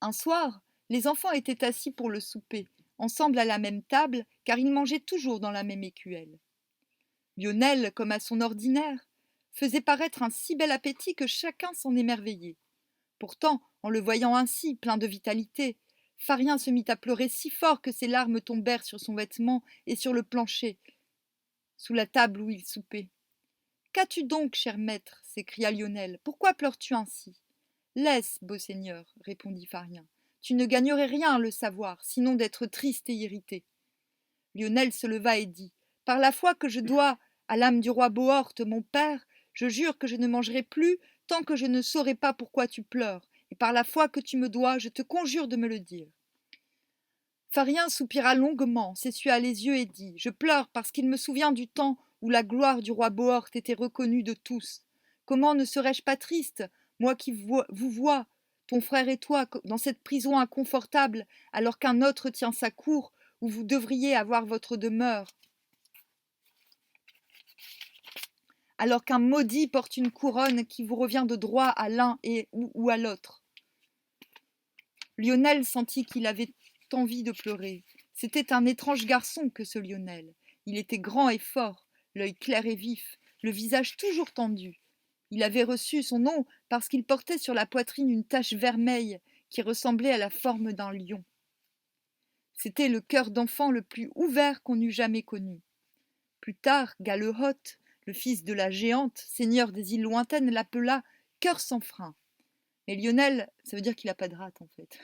Un soir, les enfants étaient assis pour le souper, ensemble à la même table, car ils mangeaient toujours dans la même écuelle. Lionel, comme à son ordinaire, faisait paraître un si bel appétit que chacun s'en émerveillait. Pourtant, en le voyant ainsi, plein de vitalité, Pharien se mit à pleurer si fort que ses larmes tombèrent sur son vêtement et sur le plancher, sous la table où il soupait. Qu'as-tu donc, cher maître s'écria Lionel. Pourquoi pleures-tu ainsi? Laisse, beau seigneur, répondit Pharien. Tu ne gagnerais rien à le savoir, sinon d'être triste et irrité. Lionel se leva et dit. Par la foi que je dois à l'âme du roi Bohort, mon père, je jure que je ne mangerai plus tant que je ne saurai pas pourquoi tu pleures, et par la foi que tu me dois, je te conjure de me le dire. Pharien soupira longuement, s'essuya les yeux et dit. Je pleure parce qu'il me souvient du temps où la gloire du roi Bohort était reconnue de tous. Comment ne serais-je pas triste, moi qui vous vois, ton frère et toi, dans cette prison inconfortable, alors qu'un autre tient sa cour, où vous devriez avoir votre demeure, alors qu'un maudit porte une couronne qui vous revient de droit à l'un ou à l'autre. Lionel sentit qu'il avait envie de pleurer. C'était un étrange garçon que ce Lionel. Il était grand et fort, l'œil clair et vif, le visage toujours tendu. Il avait reçu son nom parce qu'il portait sur la poitrine une tache vermeille qui ressemblait à la forme d'un lion. C'était le cœur d'enfant le plus ouvert qu'on eût jamais connu. Plus tard, Galehoth, le fils de la géante, seigneur des îles lointaines, l'appela cœur sans frein. Mais Lionel, ça veut dire qu'il n'a pas de rate en fait.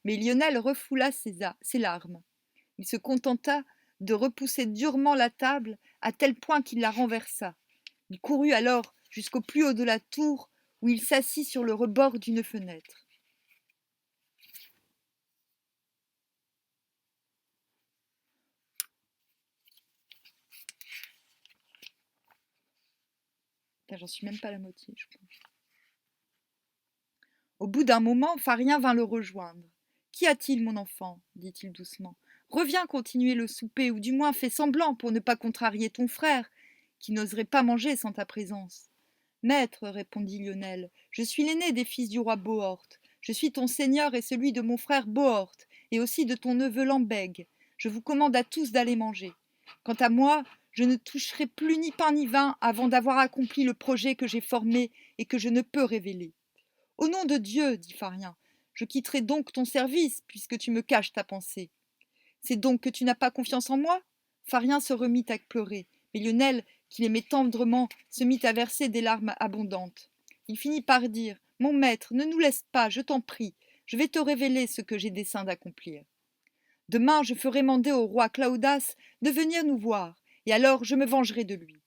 Mais Lionel refoula ses larmes. Il se contenta de repousser durement la table à tel point qu'il la renversa. Il courut alors jusqu'au plus haut de la tour où il s'assit sur le rebord d'une fenêtre. J'en suis même pas à la moitié, je crois. Au bout d'un moment, Pharien vint le rejoindre. « Qu'y a-t-il, mon enfant » dit-il doucement. « Reviens continuer le souper, ou du moins fais semblant pour ne pas contrarier ton frère, qui n'oserait pas manger sans ta présence. »« Maître, répondit Lionel, je suis l'aîné des fils du roi Bohort. Je suis ton seigneur et celui de mon frère Bohort, et aussi de ton neveu Lambeg. Je vous commande à tous d'aller manger. Quant à moi, je ne toucherai plus ni pain ni vin avant d'avoir accompli le projet que j'ai formé et que je ne peux révéler. Au nom de Dieu, dit Pharien, je quitterai donc ton service, puisque tu me caches ta pensée. C'est donc que tu n'as pas confiance en moi ? Pharien se remit à pleurer, mais Lionel, qui l'aimait tendrement, se mit à verser des larmes abondantes. Il finit par dire « Mon maître, ne nous laisse pas, je t'en prie, je vais te révéler ce que j'ai dessein d'accomplir. Demain, je ferai mander au roi Claudas de venir nous voir, et alors je me vengerai de lui. »«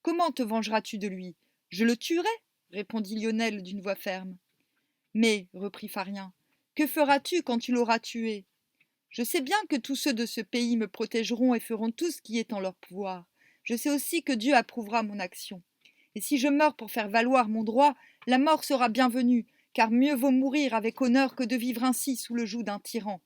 Comment te vengeras-tu de lui ? Je le tuerai » répondit Lionel d'une voix ferme. « Mais, reprit Pharien, que feras-tu quand tu l'auras tué ? Je sais bien que tous ceux de ce pays me protégeront et feront tout ce qui est en leur pouvoir. Je sais aussi que Dieu approuvera mon action. Et si je meurs pour faire valoir mon droit, la mort sera bienvenue, car mieux vaut mourir avec honneur que de vivre ainsi sous le joug d'un tyran. »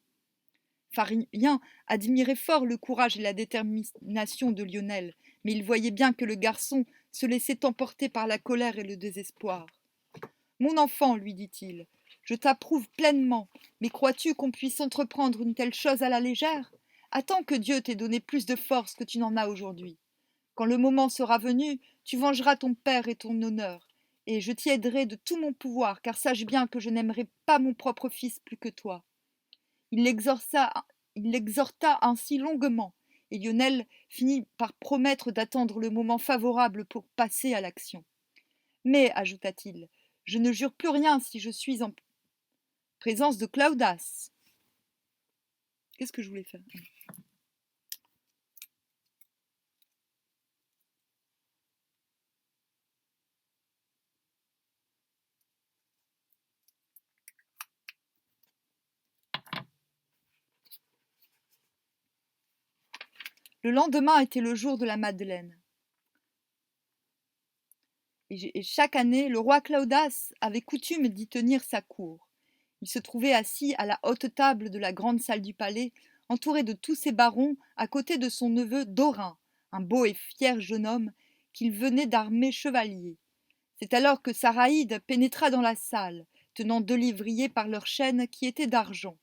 Pharien admirait fort le courage et la détermination de Lionel, mais il voyait bien que le garçon se laissait emporter par la colère et le désespoir. « Mon enfant, lui dit-il, je t'approuve pleinement, mais crois-tu qu'on puisse entreprendre une telle chose à la légère ? Attends que Dieu t'ait donné plus de force que tu n'en as aujourd'hui. Quand le moment sera venu, tu vengeras ton père et ton honneur, et je t'y aiderai de tout mon pouvoir, car sache bien que je n'aimerai pas mon propre fils plus que toi. » Il l'exhorta ainsi longuement, et Lionel finit par promettre d'attendre le moment favorable pour passer à l'action. « Mais, ajouta-t-il, je ne jure plus rien si je suis en présence de Claudas. » Qu'est-ce que je voulais faire ? Le lendemain était le jour de la Madeleine. Et chaque année, le roi Claudas avait coutume d'y tenir sa cour. Il se trouvait assis à la haute table de la grande salle du palais, entouré de tous ses barons, à côté de son neveu Dorin, un beau et fier jeune homme qu'il venait d'armer chevalier. C'est alors que Saraïde pénétra dans la salle, tenant deux livriers par leurs chaînes qui étaient d'argent.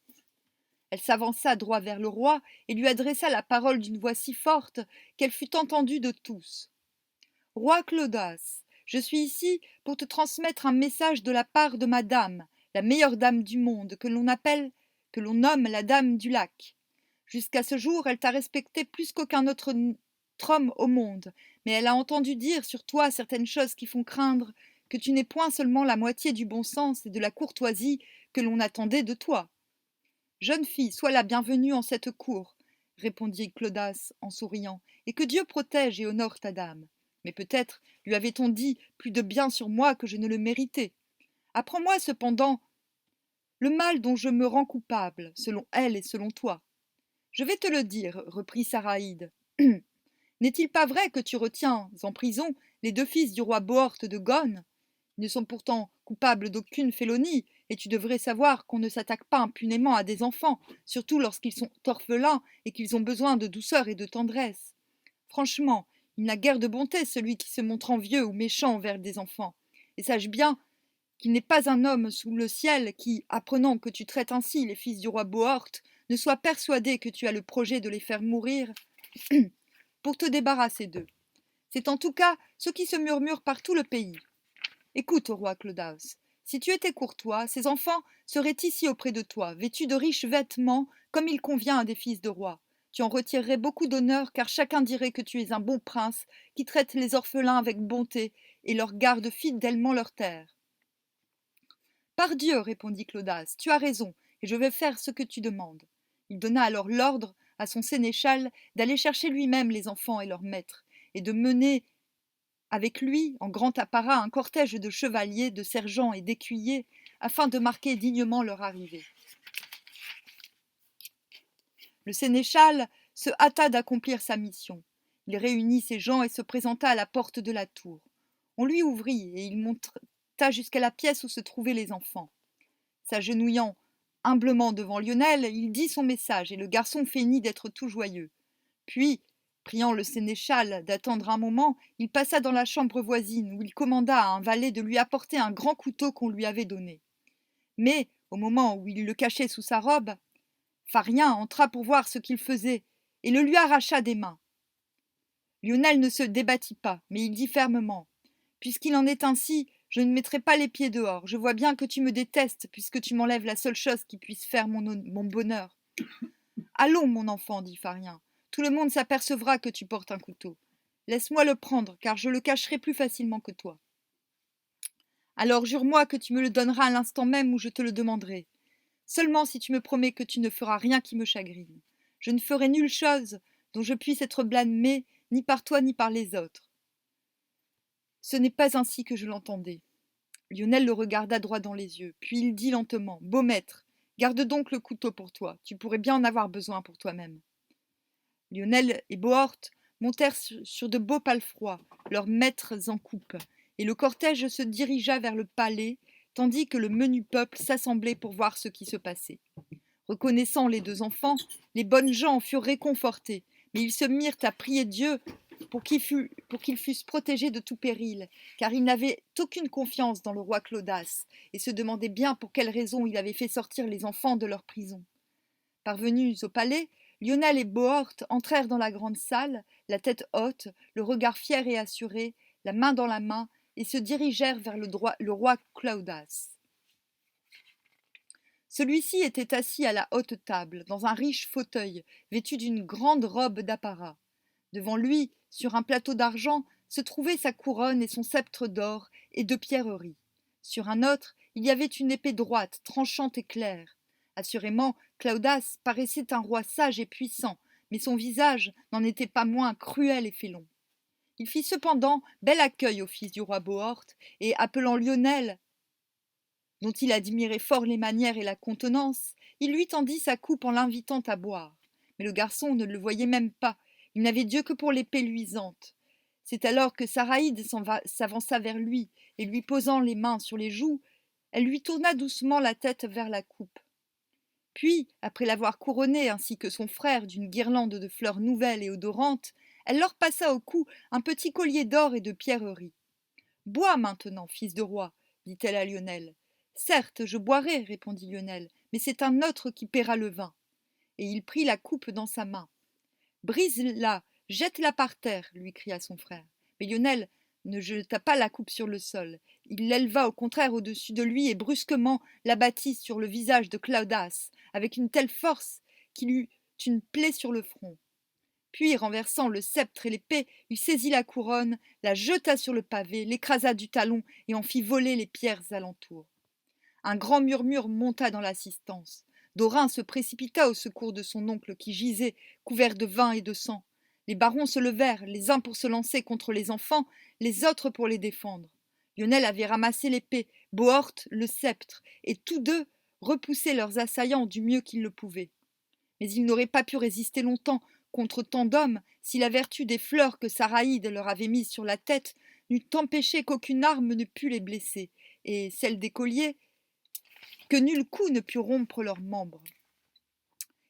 Elle s'avança droit vers le roi et lui adressa la parole d'une voix si forte qu'elle fut entendue de tous. « Roi Claudas, je suis ici pour te transmettre un message de la part de ma dame, la meilleure dame du monde, que l'on nomme la dame du lac. Jusqu'à ce jour, elle t'a respecté plus qu'aucun autre homme au monde, mais elle a entendu dire sur toi certaines choses qui font craindre que tu n'aies point seulement la moitié du bon sens et de la courtoisie que l'on attendait de toi. » « Jeune fille, sois la bienvenue en cette cour, » répondit Claudas en souriant, « et que Dieu protège et honore ta dame. Mais peut-être lui avait-on dit plus de bien sur moi que je ne le méritais. Apprends-moi cependant le mal dont je me rends coupable, selon elle et selon toi. » « Je vais te le dire, reprit Saraïde. N'est-il pas vrai que tu retiens en prison les deux fils du roi Bohort de Gon ? Ils ne sont pourtant coupables d'aucune félonie, et tu devrais savoir qu'on ne s'attaque pas impunément à des enfants, surtout lorsqu'ils sont orphelins et qu'ils ont besoin de douceur et de tendresse. Franchement, il n'a guère de bonté celui qui se montre envieux ou méchant envers des enfants. Et sache bien qu'il n'est pas un homme sous le ciel qui, apprenant que tu traites ainsi les fils du roi Bohort, ne soit persuadé que tu as le projet de les faire mourir pour te débarrasser d'eux. C'est en tout cas ce qui se murmure par tout le pays. Écoute, ô roi Claudaos, si tu étais courtois, ces enfants seraient ici auprès de toi, vêtus de riches vêtements, comme il convient à des fils de roi. Tu en retirerais beaucoup d'honneur, car chacun dirait que tu es un bon prince, qui traite les orphelins avec bonté et leur garde fidèlement leur terre. Pardieu, répondit Claudas, tu as raison, et je vais faire ce que tu demandes. Il donna alors l'ordre à son sénéchal d'aller chercher lui-même les enfants et leurs maîtres, et de mener avec lui, en grand apparat, un cortège de chevaliers, de sergents et d'écuyers, afin de marquer dignement leur arrivée. Le sénéchal se hâta d'accomplir sa mission. Il réunit ses gens et se présenta à la porte de la tour. On lui ouvrit, et il monta jusqu'à la pièce où se trouvaient les enfants. S'agenouillant humblement devant Lionel, il dit son message, et le garçon feignit d'être tout joyeux. Puis, priant le sénéchal d'attendre un moment, il passa dans la chambre voisine, où il commanda à un valet de lui apporter un grand couteau qu'on lui avait donné. Mais, au moment où il le cachait sous sa robe, Pharien entra pour voir ce qu'il faisait, et le lui arracha des mains. Lionel ne se débattit pas, mais il dit fermement « Puisqu'il en est ainsi, je ne mettrai pas les pieds dehors. Je vois bien que tu me détestes, puisque tu m'enlèves la seule chose qui puisse faire mon bonheur. » Allons, mon enfant, dit Pharien, tout le monde s'apercevra que tu portes un couteau. Laisse-moi le prendre, car je le cacherai plus facilement que toi. Alors jure-moi que tu me le donneras à l'instant même où je te le demanderai. Seulement si tu me promets que tu ne feras rien qui me chagrine. Je ne ferai nulle chose dont je puisse être blâmé, ni par toi ni par les autres. Ce n'est pas ainsi que je l'entendais. Lionel le regarda droit dans les yeux, puis il dit lentement « Beau maître, garde donc le couteau pour toi, tu pourrais bien en avoir besoin pour toi-même. » Lionel et Bohorte montèrent sur de beaux palefrois, leurs maîtres en coupe, et le cortège se dirigea vers le palais, tandis que le menu peuple s'assemblait pour voir ce qui se passait. Reconnaissant les deux enfants, les bonnes gens furent réconfortés, mais ils se mirent à prier Dieu pour qu'ils fussent protégés de tout péril, car ils n'avaient aucune confiance dans le roi Claudas, et se demandaient bien pour quelle raison il avait fait sortir les enfants de leur prison. Parvenus au palais, Lionel et Bohorte entrèrent dans la grande salle, la tête haute, le regard fier et assuré, la main dans la main, et se dirigèrent vers le roi Claudas. Celui-ci était assis à la haute table, dans un riche fauteuil, vêtu d'une grande robe d'apparat. Devant lui, sur un plateau d'argent, se trouvaient sa couronne et son sceptre d'or et de pierreries. Sur un autre, il y avait une épée droite, tranchante et claire. Assurément, Claudas paraissait un roi sage et puissant, mais son visage n'en était pas moins cruel et félon. Il fit cependant bel accueil au fils du roi Bohorte, et appelant Lionel, dont il admirait fort les manières et la contenance, il lui tendit sa coupe en l'invitant à boire. Mais le garçon ne le voyait même pas, il n'avait d'yeux que pour l'épée luisante. C'est alors que Saraïde s'avança vers lui, et lui posant les mains sur les joues, elle lui tourna doucement la tête vers la coupe. Puis, après l'avoir couronné ainsi que son frère d'une guirlande de fleurs nouvelles et odorantes, elle leur passa au cou un petit collier d'or et de pierreries. « Bois maintenant, fils de roi, dit-elle à Lionel. « Certes, je boirai, répondit Lionel, mais c'est un autre qui paiera le vin. » Et il prit la coupe dans sa main. « Brise-la, jette-la par terre, lui cria son frère. Mais Lionel ne jeta pas la coupe sur le sol. Il l'éleva au contraire au-dessus de lui et brusquement l'abattit sur le visage de Claudas, avec une telle force qu'il eut une plaie sur le front. Puis, renversant le sceptre et l'épée, il saisit la couronne, la jeta sur le pavé, l'écrasa du talon et en fit voler les pierres alentour. Un grand murmure monta dans l'assistance. Dorin se précipita au secours de son oncle qui gisait, couvert de vin et de sang. Les barons se levèrent, les uns pour se lancer contre les enfants, les autres pour les défendre. Lionel avait ramassé l'épée, Bohorte le sceptre, et tous deux repoussaient leurs assaillants du mieux qu'ils le pouvaient. Mais ils n'auraient pas pu résister longtemps contre tant d'hommes si la vertu des fleurs que Saraïde leur avait mises sur la tête n'eût empêché qu'aucune arme ne pût les blesser, et celle des colliers, que nul coup ne put rompre leurs membres.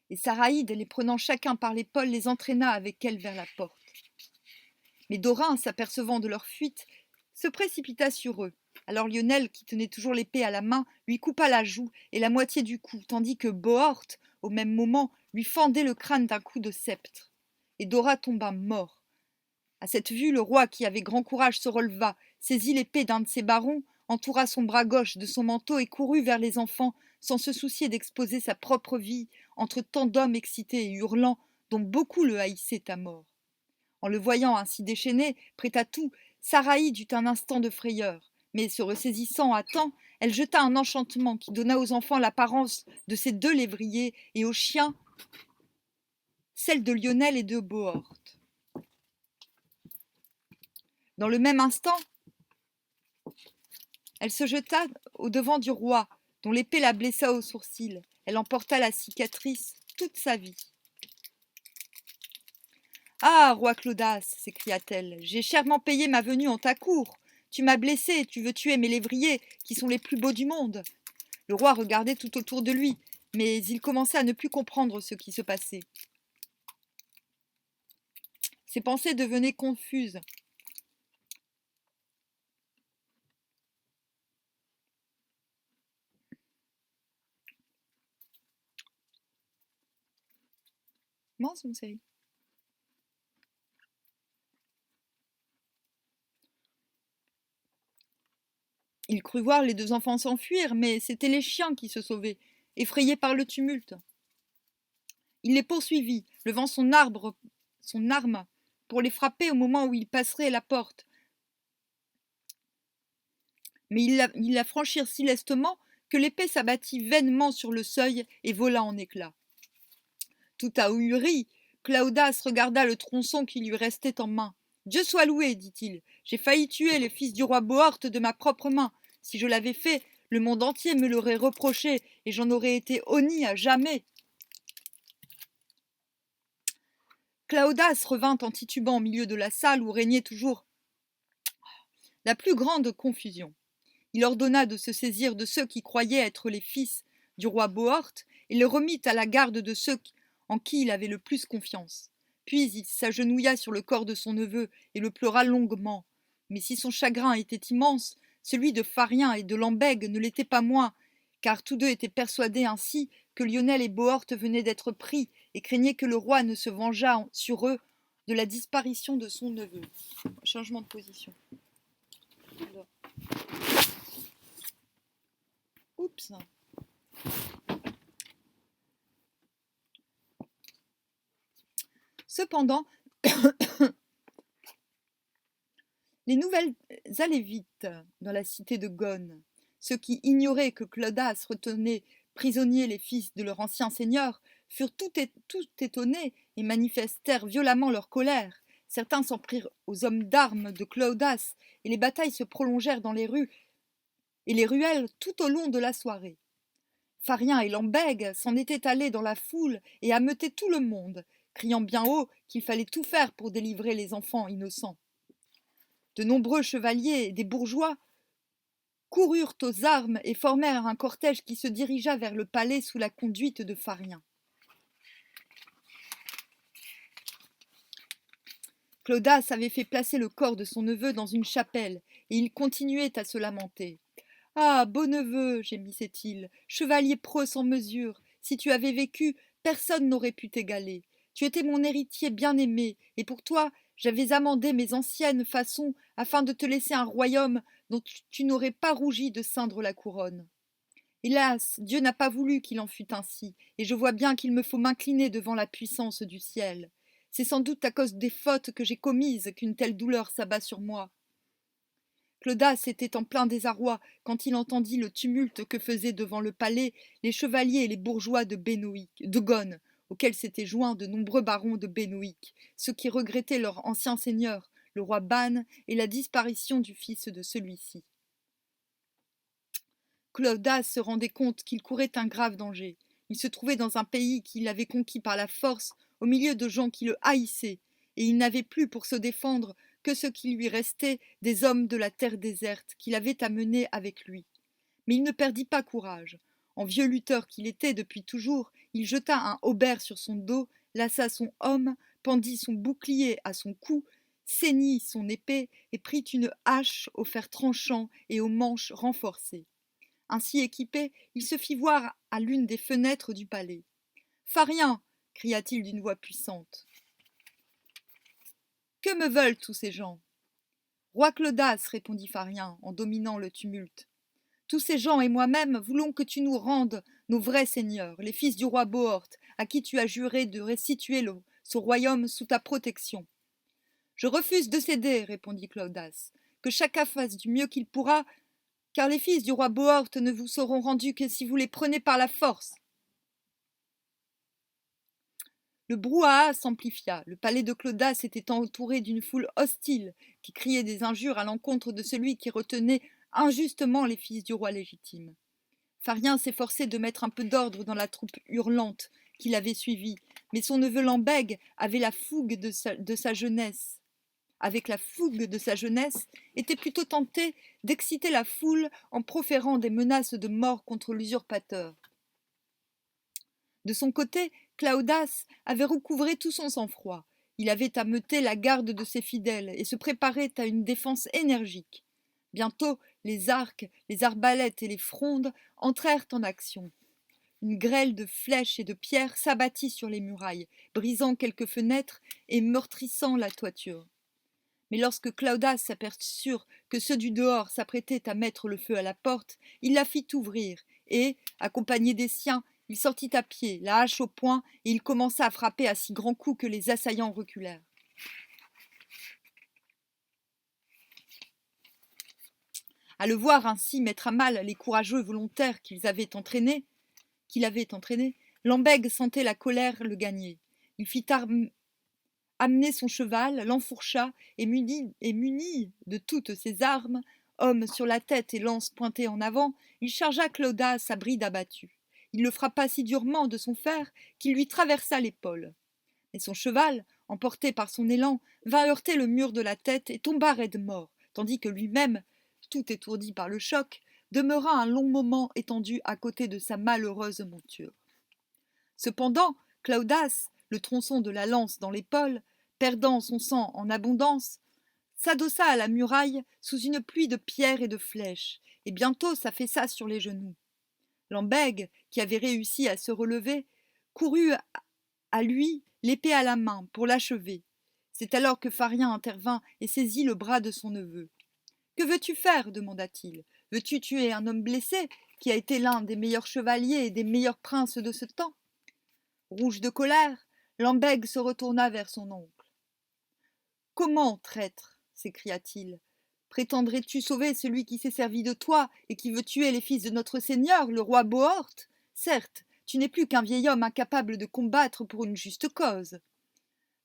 Et Saraïde, les prenant chacun par l'épaule, les entraîna avec elle vers la porte. Mais Dorin, s'apercevant de leur fuite, se précipita sur eux. Alors Lionel, qui tenait toujours l'épée à la main, lui coupa la joue et la moitié du cou, tandis que Bohorte, au même moment, lui fendait le crâne d'un coup de sceptre. Et Dora tomba mort. À cette vue, le roi, qui avait grand courage, se releva, saisit l'épée d'un de ses barons, entoura son bras gauche de son manteau et courut vers les enfants sans se soucier d'exposer sa propre vie entre tant d'hommes excités et hurlants dont beaucoup le haïssaient à mort. En le voyant ainsi déchaîné, prêt à tout, Saraïd eut un instant de frayeur, mais se ressaisissant à temps, elle jeta un enchantement qui donna aux enfants l'apparence de ces deux lévriers et aux chiens celle de Lionel et de Bohort. Dans le même instant, elle se jeta au-devant du roi, dont l'épée la blessa au sourcil. Elle en porta la cicatrice toute sa vie. « Ah, roi Claudas, s'écria-t-elle, j'ai chèrement payé ma venue en ta cour. Tu m'as blessée et tu veux tuer mes lévriers, qui sont les plus beaux du monde. » Le roi regardait tout autour de lui, mais il commençait à ne plus comprendre ce qui se passait. Ses pensées devenaient confuses. Mince, mon série. Il crut voir les deux enfants s'enfuir, mais c'étaient les chiens qui se sauvaient, effrayés par le tumulte. Il les poursuivit, levant son arme, pour les frapper au moment où ils passeraient la porte. Mais ils la franchirent si lestement que l'épée s'abattit vainement sur le seuil et vola en éclats. Tout ahuri, Claudas regarda le tronçon qui lui restait en main. « Dieu soit loué, dit-il, j'ai failli tuer les fils du roi Bohort de ma propre main. Si je l'avais fait, le monde entier me l'aurait reproché et j'en aurais été honni à jamais. » Claudas revint en titubant au milieu de la salle où régnait toujours la plus grande confusion. Il ordonna de se saisir de ceux qui croyaient être les fils du roi Bohort et les remit à la garde de ceux en qui il avait le plus confiance. Puis il s'agenouilla sur le corps de son neveu et le pleura longuement. Mais si son chagrin était immense, celui de Pharien et de Lambègue ne l'était pas moins, car tous deux étaient persuadés ainsi que Lionel et Bohort venaient d'être pris et craignaient que le roi ne se vengeât sur eux de la disparition de son neveu. Changement de position. Alors. Oups. Cependant, les nouvelles Alévites dans la cité de Gone, ceux qui ignoraient que Claudas retenait prisonniers les fils de leur ancien seigneur, furent tout étonnés et manifestèrent violemment leur colère. Certains s'en prirent aux hommes d'armes de Claudas, et les batailles se prolongèrent dans les rues et les ruelles tout au long de la soirée. Pharien et Lambègue s'en étaient allés dans la foule et ameutaient tout le monde, criant bien haut qu'il fallait tout faire pour délivrer les enfants innocents. De nombreux chevaliers et des bourgeois coururent aux armes et formèrent un cortège qui se dirigea vers le palais sous la conduite de Pharien. Claudas avait fait placer le corps de son neveu dans une chapelle, et il continuait à se lamenter. « Ah, beau neveu, gémissait-il, chevalier preux sans mesure, si tu avais vécu, personne n'aurait pu t'égaler. Tu étais mon héritier bien-aimé, et pour toi, j'avais amendé mes anciennes façons afin de te laisser un royaume dont tu n'aurais pas rougi de ceindre la couronne. Hélas, Dieu n'a pas voulu qu'il en fût ainsi, et je vois bien qu'il me faut m'incliner devant la puissance du ciel. C'est sans doute à cause des fautes que j'ai commises qu'une telle douleur s'abat sur moi. » Claudas était en plein désarroi quand il entendit le tumulte que faisaient devant le palais les chevaliers et les bourgeois de Gone, auxquels s'étaient joints de nombreux barons de Bénoïc, ceux qui regrettaient leur ancien seigneur, le roi Ban, et la disparition du fils de celui-ci. Claudas se rendait compte qu'il courait un grave danger. Il se trouvait dans un pays qu'il avait conquis par la force, au milieu de gens qui le haïssaient, et il n'avait plus pour se défendre que ce qui lui restait des hommes de la terre déserte qu'il avait amenés avec lui. Mais il ne perdit pas courage. En vieux lutteur qu'il était depuis toujours, il jeta un haubert sur son dos, lassa son homme, pendit son bouclier à son cou, ceignit son épée et prit une hache au fer tranchant et aux manches renforcées. Ainsi équipé, il se fit voir à l'une des fenêtres du palais. « Pharien !» cria-t-il d'une voix puissante. « Que me veulent tous ces gens ? Roi Clodas, répondit Pharien en dominant le tumulte, tous ces gens et moi-même voulons que tu nous rendes nos vrais seigneurs, les fils du roi Bohort, à qui tu as juré de restituer ce royaume sous ta protection. Je refuse de céder, répondit Clodas, que chacun fasse du mieux qu'il pourra, car les fils du roi Bohort ne vous seront rendus que si vous les prenez par la force. Le brouhaha s'amplifia. Le palais de Clodas était entouré d'une foule hostile qui criait des injures à l'encontre de celui qui retenait injustement les fils du roi légitime. Pharien s'efforçait de mettre un peu d'ordre dans la troupe hurlante qui l'avait suivi, mais son neveu Lambeg avait la fougue de sa jeunesse. Avec la fougue de sa jeunesse, était plutôt tenté d'exciter la foule en proférant des menaces de mort contre l'usurpateur. De son côté, Claudas avait recouvré tout son sang-froid. Il avait ameuté la garde de ses fidèles et se préparait à une défense énergique. Bientôt, les arcs, les arbalètes et les frondes entrèrent en action. Une grêle de flèches et de pierres s'abattit sur les murailles, brisant quelques fenêtres et meurtrissant la toiture. Mais lorsque Claudas s'aperçut que ceux du dehors s'apprêtaient à mettre le feu à la porte, il la fit ouvrir et, accompagné des siens, il sortit à pied, la hache au poing, et il commença à frapper à si grands coups que les assaillants reculèrent. À le voir ainsi mettre à mal les courageux volontaires qu'il avait entraînés, Lambeg sentait la colère le gagner. Il fit amener son cheval, l'enfourcha, et muni de toutes ses armes, homme sur la tête et lance pointée en avant, il chargea Clodas à bride abattue. Il le frappa si durement de son fer qu'il lui traversa l'épaule. Mais son cheval, emporté par son élan, vint heurter le mur de la tête et tomba raide mort, tandis que lui-même, tout étourdi par le choc, demeura un long moment étendu à côté de sa malheureuse monture. Cependant, Claudas, le tronçon de la lance dans l'épaule, perdant son sang en abondance, s'adossa à la muraille sous une pluie de pierres et de flèches, et bientôt s'affaissa sur les genoux. Lambeg, qui avait réussi à se relever, courut à lui, l'épée à la main, pour l'achever. C'est alors que Pharien intervint et saisit le bras de son neveu. « Que veux-tu faire » demanda-t-il. « Veux-tu tuer un homme blessé, qui a été l'un des meilleurs chevaliers et des meilleurs princes de ce temps ?» Rouge de colère, Lambeg se retourna vers son oncle. « Comment, traître » s'écria-t-il. « Prétendrais-tu sauver celui qui s'est servi de toi et qui veut tuer les fils de notre seigneur, le roi Bohort ? Certes, tu n'es plus qu'un vieil homme incapable de combattre pour une juste cause. »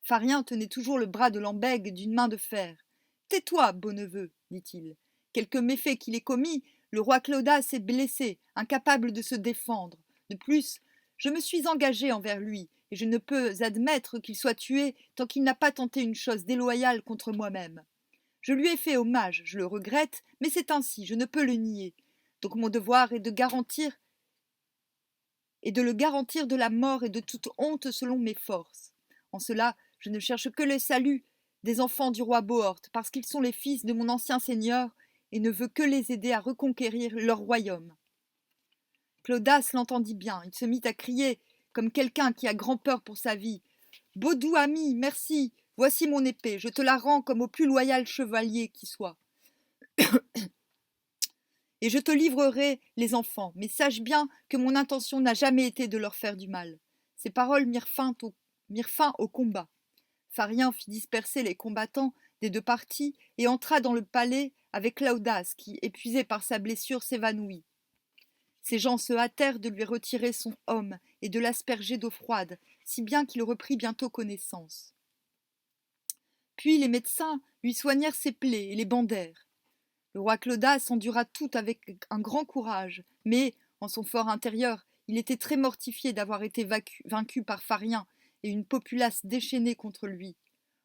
Pharien tenait toujours le bras de Lambeg d'une main de fer. « Tais-toi, beau neveu, dit-il. Quelque méfait qu'il ait commis, le roi Clodas est blessé, incapable de se défendre. De plus, je me suis engagé envers lui, et je ne peux admettre qu'il soit tué tant qu'il n'a pas tenté une chose déloyale contre moi-même. Je lui ai fait hommage, je le regrette, mais c'est ainsi, je ne peux le nier. Donc mon devoir est de le garantir de la mort et de toute honte selon mes forces. En cela, je ne cherche que le salut des enfants du roi Bohort, parce qu'ils sont les fils de mon ancien seigneur, et ne veux que les aider à reconquérir leur royaume. » Clodas l'entendit bien, il se mit à crier, comme quelqu'un qui a grand peur pour sa vie. « Beau doux ami, merci, voici mon épée, je te la rends comme au plus loyal chevalier qui soit. Et je te livrerai les enfants, mais sache bien que mon intention n'a jamais été de leur faire du mal. » Ces paroles mirent fin au combat. Pharien fit disperser les combattants des deux parties et entra dans le palais avec Claudas qui, épuisé par sa blessure, s'évanouit. Ces gens se hâtèrent de lui retirer son homme et de l'asperger d'eau froide, si bien qu'il reprit bientôt connaissance. Puis les médecins lui soignèrent ses plaies et les bandèrent. Le roi Clodas endura tout avec un grand courage, mais, en son fort intérieur, il était très mortifié d'avoir été vaincu par Pharien et une populace déchaînée contre lui.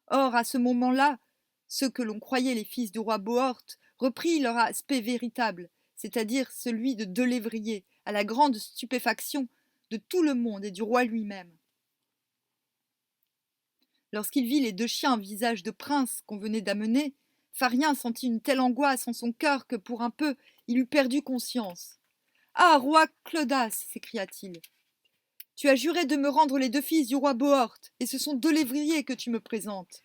Or, à ce moment-là, ceux que l'on croyait les fils du roi Bohort reprirent leur aspect véritable, c'est-à-dire celui de deux lévriers, à la grande stupéfaction de tout le monde et du roi lui-même. Lorsqu'il vit les deux chiens visage de prince qu'on venait d'amener, Pharien sentit une telle angoisse en son cœur que pour un peu il eut perdu conscience. « Ah, roi Clodas » s'écria-t-il, « tu as juré de me rendre les deux fils du roi Bohort, et ce sont deux lévriers que tu me présentes. »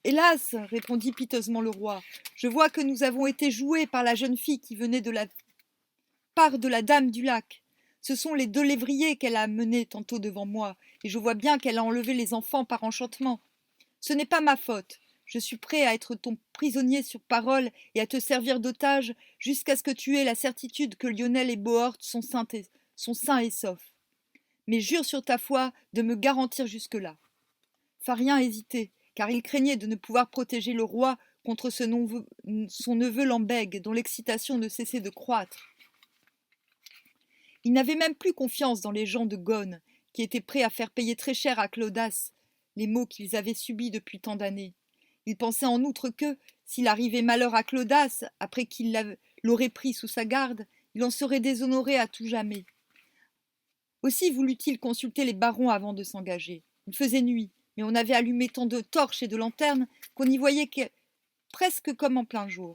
Hélas, répondit piteusement le roi, je vois que nous avons été joués par la jeune fille qui venait de la part de la dame du lac. Ce sont les 2 lévriers qu'elle a menés tantôt devant moi, et je vois bien qu'elle a enlevé les enfants par enchantement. Ce n'est pas ma faute. Je suis prêt à être ton prisonnier sur parole et à te servir d'otage jusqu'à ce que tu aies la certitude que Lionel et Bohort sont sains et saufs. Mais jure sur ta foi de me garantir jusque-là. Farien hésitait, car il craignait de ne pouvoir protéger le roi contre son neveu Lambègue, dont l'excitation ne cessait de croître. Il n'avait même plus confiance dans les gens de Ghosn, qui étaient prêts à faire payer très cher à Clodas les maux qu'ils avaient subis depuis tant d'années. Il pensait en outre que, s'il arrivait malheur à Clodas, après qu'il l'aurait pris sous sa garde, il en serait déshonoré à tout jamais. Aussi voulut-il consulter les barons avant de s'engager. Il faisait nuit, mais on avait allumé tant de torches et de lanternes qu'on y voyait presque comme en plein jour.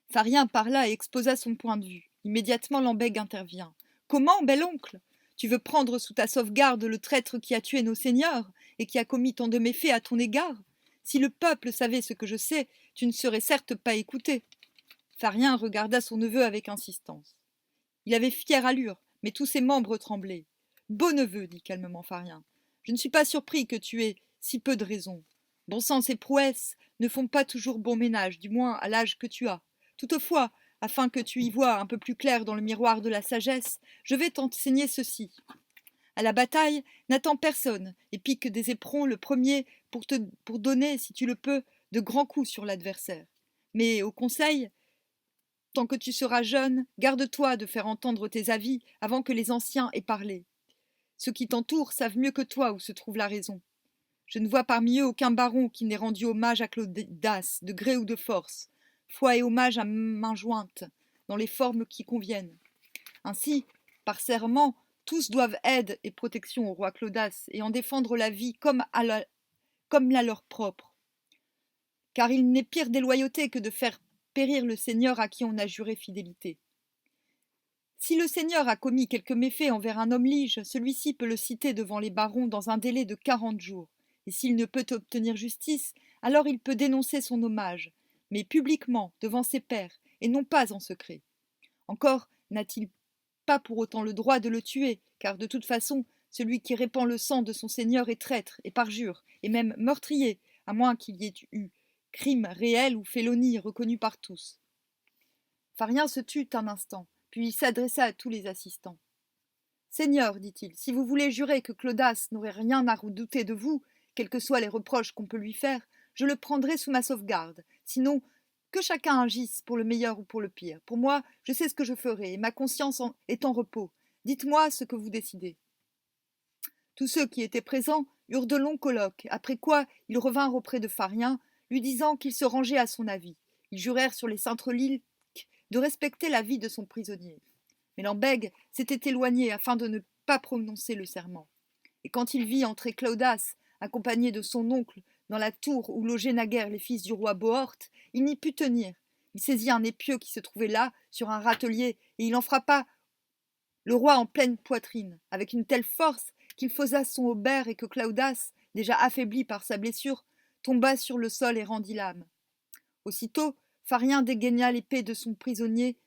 Farien parla et exposa son point de vue. Immédiatement, Lambègue intervient. Comment, bel oncle? Tu veux prendre sous ta sauvegarde le traître qui a tué nos seigneurs et qui a commis tant de méfaits à ton égard? Si le peuple savait ce que je sais, tu ne serais certes pas écouté. Farien regarda son neveu avec insistance. Il avait fière allure, mais tous ses membres tremblaient. Beau neveu, dit calmement Farien, je ne suis pas surpris que tu aies si peu de raison. Bon sens et prouesse ne font pas toujours bon ménage, du moins à l'âge que tu as. Toutefois, afin que tu y vois un peu plus clair dans le miroir de la sagesse, je vais t'enseigner ceci. À la bataille, n'attends personne et pique des éperons le premier pour donner, si tu le peux, de grands coups sur l'adversaire. Mais au conseil, tant que tu seras jeune, garde-toi de faire entendre tes avis avant que les anciens aient parlé. Ceux qui t'entourent savent mieux que toi où se trouve la raison. Je ne vois parmi eux aucun baron qui n'ait rendu hommage à Clodas, de gré ou de force, foi et hommage à main jointe, dans les formes qui conviennent. Ainsi, par serment, tous doivent aide et protection au roi Clodas et en défendre la vie comme la leur propre. Car il n'est pire déloyauté que de faire périr le seigneur à qui on a juré fidélité. Si le seigneur a commis quelque méfait envers un homme lige, celui-ci peut le citer devant les barons dans un délai de 40 jours. Et s'il ne peut obtenir justice, alors il peut dénoncer son hommage, mais publiquement, devant ses pairs, et non pas en secret. Encore n'a-t-il pas pour autant le droit de le tuer, car de toute façon, celui qui répand le sang de son seigneur est traître et parjure, et même meurtrier, à moins qu'il y ait eu crime réel ou félonie reconnue par tous. Farien se tut un instant, puis il s'adressa à tous les assistants. Seigneur, dit-il, si vous voulez jurer que Clodas n'aurait rien à redouter de vous, quels que soient les reproches qu'on peut lui faire, je le prendrai sous ma sauvegarde. Sinon, que chacun agisse pour le meilleur ou pour le pire. Pour moi, je sais ce que je ferai, et ma conscience est en repos. Dites-moi ce que vous décidez. Tous ceux qui étaient présents eurent de longs colloques, après quoi ils revinrent auprès de Farien, lui disant qu'il se rangeait à son avis. Ils jurèrent sur les saintes reliques de respecter la vie de son prisonnier. Mais Lambègue s'était éloigné afin de ne pas prononcer le serment. Et quand il vit entrer Clodas, accompagné de son oncle, dans la tour où logeaient naguère les fils du roi Bohort, il n'y put tenir. Il saisit un épieu qui se trouvait là, sur un râtelier, et il en frappa le roi en pleine poitrine, avec une telle force qu'il faussa son haubert et que Clodas, déjà affaibli par sa blessure, tomba sur le sol et rendit l'âme. Aussitôt, Farien dégaina l'épée que son prisonnier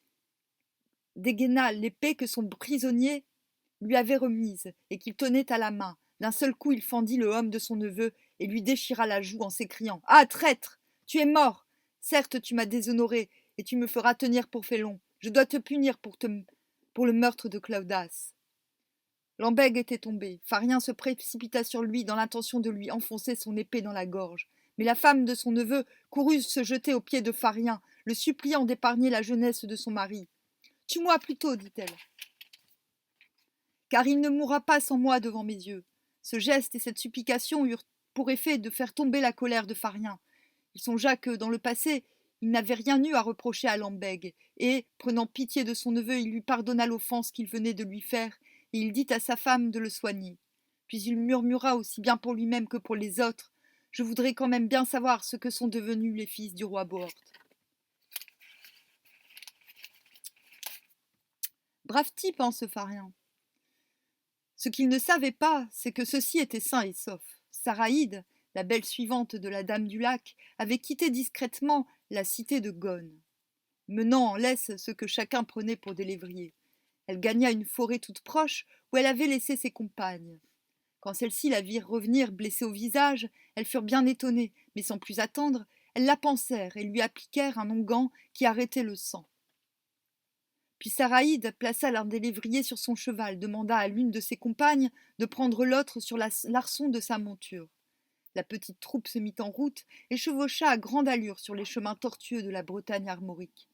lui avait remise et qu'il tenait à la main. D'un seul coup, il fendit le homme de son neveu et lui déchira la joue en s'écriant: Ah, traître! Tu es mort! Certes, tu m'as déshonoré et tu me feras tenir pour félon. Je dois te punir pour le meurtre de Clodas. Lambègue était tombé. Farien se précipita sur lui dans l'intention de lui enfoncer son épée dans la gorge. Mais la femme de son neveu courut se jeter aux pieds de Farien, le suppliant d'épargner la jeunesse de son mari. Tue-moi plutôt, dit-elle, car il ne mourra pas sans moi devant mes yeux. Ce geste et cette supplication eurent pour effet de faire tomber la colère de Farien. Il songea que, dans le passé, il n'avait rien eu à reprocher à Lambègue, et, prenant pitié de son neveu, il lui pardonna l'offense qu'il venait de lui faire, et il dit à sa femme de le soigner. Puis il murmura aussi bien pour lui-même que pour les autres: Je voudrais quand même bien savoir ce que sont devenus les fils du roi Bohort. Brave type, hein, ce Farien. Ce qu'il ne savait pas, c'est que ceux-ci étaient sains et saufs. Saraïde la belle suivante de la Dame du Lac, avait quitté discrètement la cité de Gone, menant en laisse ceux que chacun prenait pour des lévriers. Elle gagna une forêt toute proche où elle avait laissé ses compagnes. Quand celles-ci la virent revenir blessée au visage, elles furent bien étonnées, mais sans plus attendre, elles la pansèrent et lui appliquèrent un onguent qui arrêtait le sang. Puis Saraïde plaça l'un des lévriers sur son cheval, demanda à l'une de ses compagnes de prendre l'autre sur l'arçon de sa monture. La petite troupe se mit en route et chevaucha à grande allure sur les chemins tortueux de la Bretagne armorique.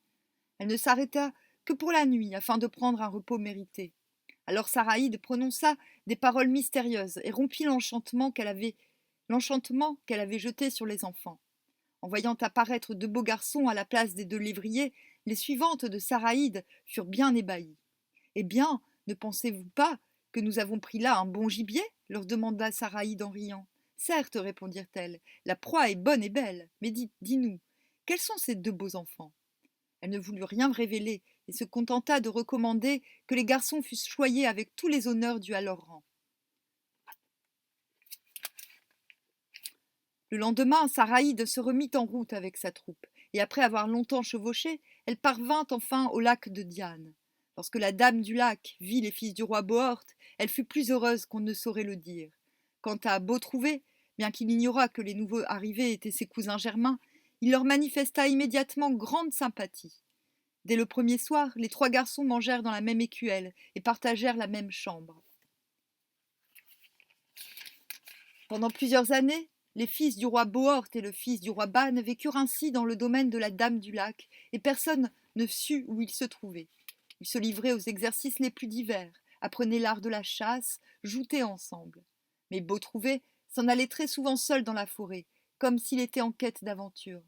Elle ne s'arrêta que pour la nuit, afin de prendre un repos mérité. Alors Saraïde prononça des paroles mystérieuses et rompit l'enchantement qu'elle avait jeté sur les enfants. En voyant apparaître deux beaux garçons à la place des deux lévriers, les suivantes de Saraïde furent bien ébahies. Eh bien, ne pensez-vous pas que nous avons pris là un bon gibier leur demanda Saraïde en riant. Certes, répondirent-elles, la proie est bonne et belle, mais dis-nous, quels sont ces deux beaux enfants? Elle ne voulut rien révéler et se contenta de recommander que les garçons fussent choyés avec tous les honneurs dus à leur rang. Le lendemain, Saraïde se remit en route avec sa troupe, et après avoir longtemps chevauché, elle parvint enfin au lac de Diane. Lorsque la Dame du Lac vit les fils du roi Bohort, elle fut plus heureuse qu'on ne saurait le dire. Quant à Beautrouvé, bien qu'il ignorât que les nouveaux arrivés étaient ses cousins germains, il leur manifesta immédiatement grande sympathie. Dès le premier soir, les trois garçons mangèrent dans la même écuelle et partagèrent la même chambre. Pendant plusieurs années, les fils du roi Bohort et le fils du roi Ban vécurent ainsi dans le domaine de la Dame du Lac, et personne ne sut où ils se trouvaient. Ils se livraient aux exercices les plus divers, apprenaient l'art de la chasse, joutaient ensemble. Mais Beautrouvé s'en allait très souvent seul dans la forêt, comme s'il était en quête d'aventure.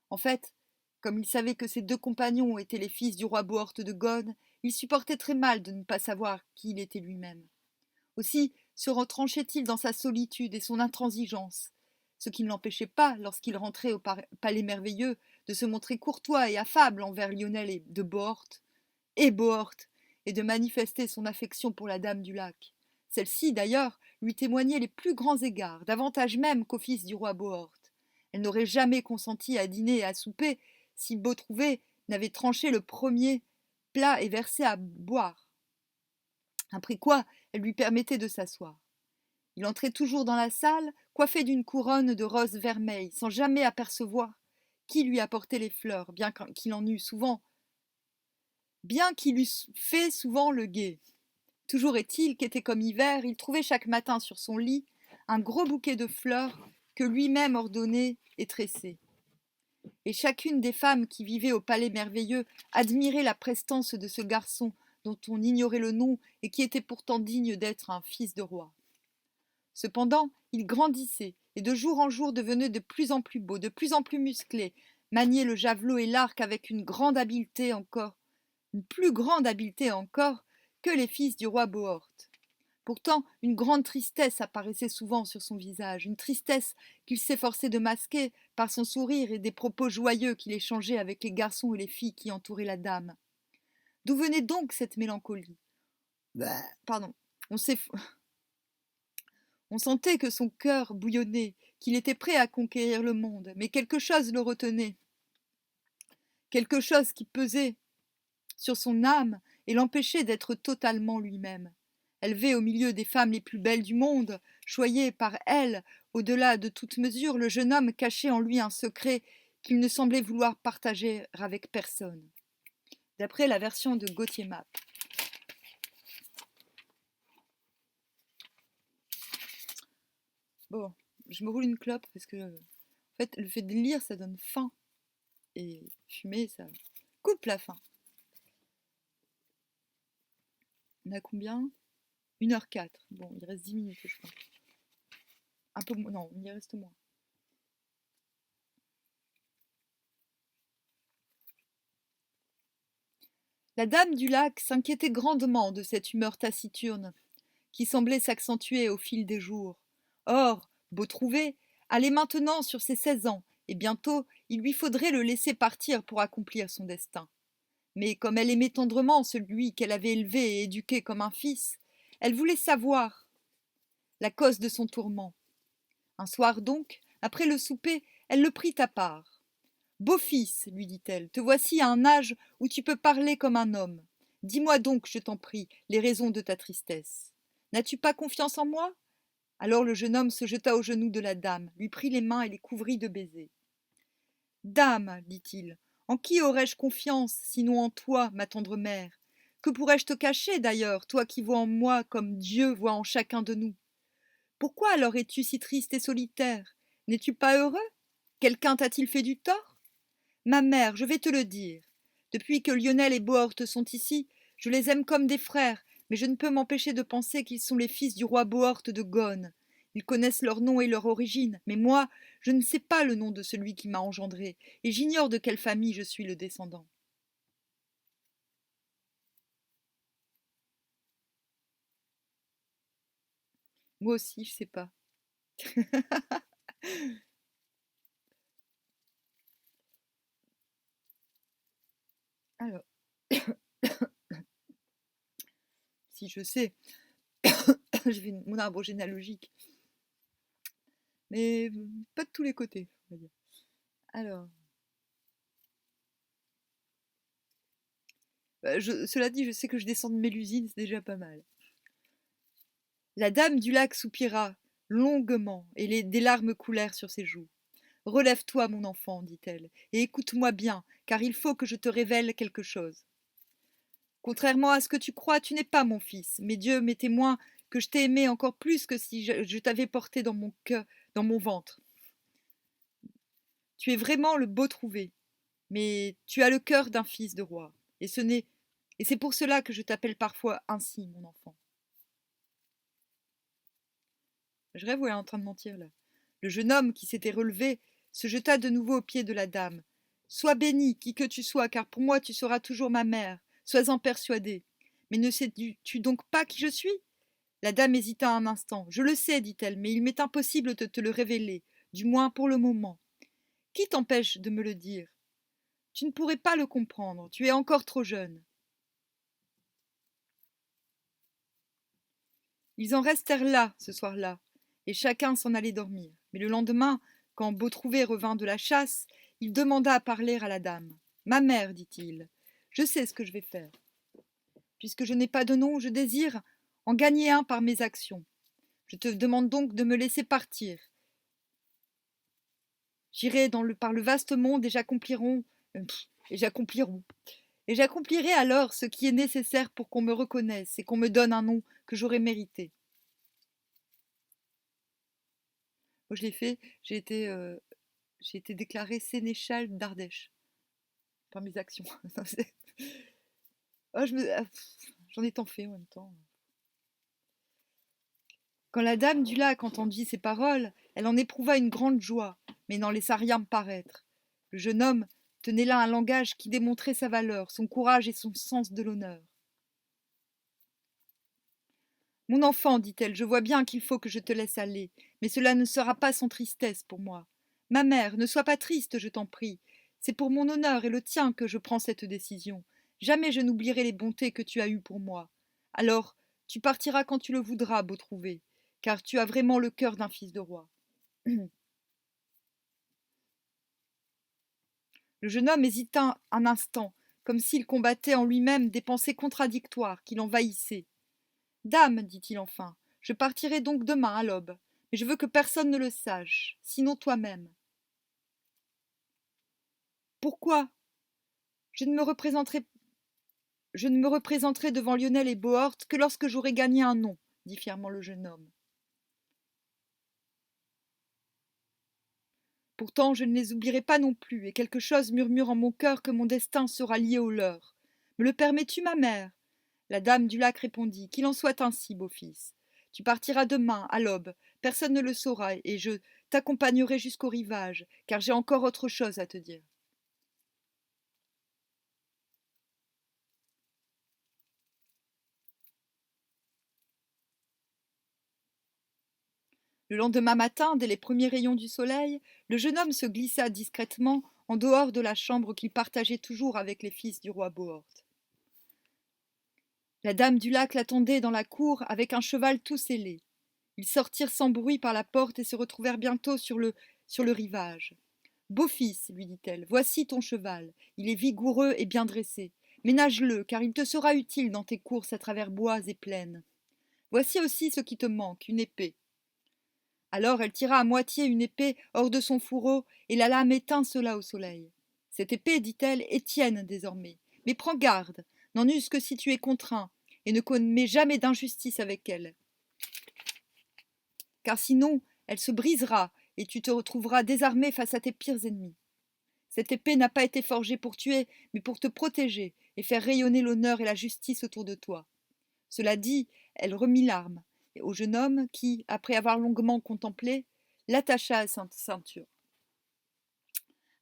En fait, comme il savait que ses deux compagnons étaient les fils du roi Bohort de Gone, il supportait très mal de ne pas savoir qui il était lui-même. Aussi se retranchait-il dans sa solitude et son intransigeance, ce qui ne l'empêchait pas, lorsqu'il rentrait au palais merveilleux, de se montrer courtois et affable envers Lionel et Bohort, et de manifester son affection pour la Dame du Lac. Celle-ci, d'ailleurs, lui témoignait les plus grands égards, davantage même qu'au fils du roi Bohort. Elle n'aurait jamais consenti à dîner et à souper si Beautrouvé n'avait tranché le premier plat et versé à boire. Après quoi, elle lui permettait de s'asseoir. Il entrait toujours dans la salle, coiffé d'une couronne de roses vermeilles, sans jamais apercevoir qui lui apportait les fleurs, bien qu'il eût fait souvent le guet. Toujours est-il qu'était comme hiver, il trouvait chaque matin sur son lit un gros bouquet de fleurs que lui-même ordonnait et tressait. Et chacune des femmes qui vivaient au palais merveilleux admirait la prestance de ce garçon dont on ignorait le nom et qui était pourtant digne d'être un fils de roi. Cependant, il grandissait et de jour en jour devenait de plus en plus beau, de plus en plus musclé, maniait le javelot et l'arc avec une plus grande habileté encore que les fils du roi Bohort. Pourtant, une grande tristesse apparaissait souvent sur son visage, une tristesse qu'il s'efforçait de masquer par son sourire et des propos joyeux qu'il échangeait avec les garçons et les filles qui entouraient la dame. D'où venait donc cette mélancolie? Pardon. On sentait que son cœur bouillonnait, qu'il était prêt à conquérir le monde, mais quelque chose le retenait, quelque chose qui pesait sur son âme et l'empêchait d'être totalement lui-même. Élevé au milieu des femmes les plus belles du monde, choyé par elles, au-delà de toute mesure, le jeune homme cachait en lui un secret qu'il ne semblait vouloir partager avec personne. D'après la version de Gauthier Map. Bon, je me roule une clope parce que, en fait, le fait de lire, ça donne faim. Et fumer, ça coupe la faim. On a combien? 1h04. Bon, il reste 10 minutes, je crois. Un peu moins. Non, il y reste moins. La Dame du Lac s'inquiétait grandement de cette humeur taciturne qui semblait s'accentuer au fil des jours. Or, Beautrouvé allait maintenant sur ses 16 ans, et bientôt il lui faudrait le laisser partir pour accomplir son destin. Mais comme elle aimait tendrement celui qu'elle avait élevé et éduqué comme un fils, elle voulait savoir la cause de son tourment. Un soir donc, après le souper, elle le prit à part. Beau-fils, lui dit-elle, te voici à un âge où tu peux parler comme un homme. Dis-moi donc, je t'en prie, les raisons de ta tristesse. N'as-tu pas confiance en moi? Alors le jeune homme se jeta aux genoux de la dame, lui prit les mains et les couvrit de baisers. Dame, dit-il, en qui aurais-je confiance, sinon en toi, ma tendre mère? Que pourrais-je te cacher, d'ailleurs, toi qui vois en moi comme Dieu voit en chacun de nous? Pourquoi alors es-tu si triste et solitaire? N'es-tu pas heureux? Quelqu'un t'a-t-il fait du tort? Ma mère, je vais te le dire. Depuis que Lionel et Bohorte sont ici, je les aime comme des frères, mais je ne peux m'empêcher de penser qu'ils sont les fils du roi Bohorte de Gone. Ils connaissent leur nom et leur origine, mais moi, je ne sais pas le nom de celui qui m'a engendré, et j'ignore de quelle famille je suis le descendant. Moi aussi, je sais pas. Alors, si je sais, j'ai fait mon arbre généalogique, mais pas de tous les côtés, on va dire. Alors, cela dit, je sais que je descends de Mélusine, c'est déjà pas mal. La dame du lac soupira longuement, et des larmes coulèrent sur ses joues. Relève-toi, mon enfant, dit-elle, et écoute-moi bien, car il faut que je te révèle quelque chose. Contrairement à ce que tu crois, tu n'es pas mon fils, mais Dieu m'est témoin que je t'ai aimé encore plus que si je t'avais porté dans mon cœur, dans mon ventre. Tu es vraiment le beau trouvé, mais tu as le cœur d'un fils de roi, et c'est pour cela que je t'appelle parfois ainsi, mon enfant. Je rêve ou elle est en train de mentir là? Le jeune homme qui s'était relevé se jeta de nouveau aux pieds de la dame. Sois béni, qui que tu sois, car pour moi tu seras toujours ma mère. Sois-en persuadé. Mais ne sais-tu donc pas qui je suis? La dame hésita un instant. Je le sais, dit-elle, mais il m'est impossible de te le révéler, du moins pour le moment. Qui t'empêche de me le dire? Tu ne pourrais pas le comprendre, tu es encore trop jeune. Ils en restèrent là, ce soir-là, et chacun s'en allait dormir. Mais le lendemain, quand Beautrouvé revint de la chasse, il demanda à parler à la dame. Ma mère, dit-il, je sais ce que je vais faire. Puisque je n'ai pas de nom, je désire en gagner un par mes actions. Je te demande donc de me laisser partir. J'irai par le vaste monde et j'accomplirons. Et j'accomplirai alors ce qui est nécessaire pour qu'on me reconnaisse et qu'on me donne un nom que j'aurai mérité. Moi, je l'ai fait, j'ai été déclarée sénéchal d'Ardèche par mes actions. Oh, j'en ai tant fait en même temps. Quand la dame du lac entendit ces paroles, elle en éprouva une grande joie, mais n'en laissa rien paraître. Le jeune homme tenait là un langage qui démontrait sa valeur, son courage et son sens de l'honneur. Mon enfant, dit-elle, je vois bien qu'il faut que je te laisse aller, mais cela ne sera pas sans tristesse pour moi. Ma mère, ne sois pas triste, je t'en prie. C'est pour mon honneur et le tien que je prends cette décision. Jamais je n'oublierai les bontés que tu as eues pour moi. Alors, tu partiras quand tu le voudras, Beautrouvé, car tu as vraiment le cœur d'un fils de roi. Le jeune homme hésita un instant, comme s'il combattait en lui-même des pensées contradictoires qui l'envahissaient. Dame, dit-il enfin, je partirai donc demain à l'aube, mais je veux que personne ne le sache, sinon toi-même. Pourquoi? Je ne me représenterai Je ne me représenterai devant Lionel et Bohorte que lorsque j'aurai gagné un nom, dit fièrement le jeune homme. Pourtant, je ne les oublierai pas non plus, et quelque chose murmure en mon cœur que mon destin sera lié au leur. Me le permets-tu, ma mère? La dame du lac répondit. Qu'il en soit ainsi, beau-fils. Tu partiras demain, à l'aube. Personne ne le saura, et je t'accompagnerai jusqu'au rivage, car j'ai encore autre chose à te dire. Le lendemain matin, dès les premiers rayons du soleil, le jeune homme se glissa discrètement en dehors de la chambre qu'il partageait toujours avec les fils du roi Bohorte. La dame du lac l'attendait dans la cour avec un cheval tout sellé. Ils sortirent sans bruit par la porte et se retrouvèrent bientôt sur le rivage. Beau fils, lui dit-elle, voici ton cheval. Il est vigoureux et bien dressé. Ménage-le, car il te sera utile dans tes courses à travers bois et plaines. Voici aussi ce qui te manque, une épée. Alors elle tira à moitié une épée hors de son fourreau, et la lame étincela au soleil. Cette épée, dit-elle, est tienne désormais. Mais prends garde, n'en use que si tu es contraint, et ne commets jamais d'injustice avec elle. Car sinon, elle se brisera, et tu te retrouveras désarmé face à tes pires ennemis. Cette épée n'a pas été forgée pour tuer, mais pour te protéger et faire rayonner l'honneur et la justice autour de toi. Cela dit, elle remit l'arme au jeune homme qui, après avoir longuement contemplé, l'attacha à sa ceinture.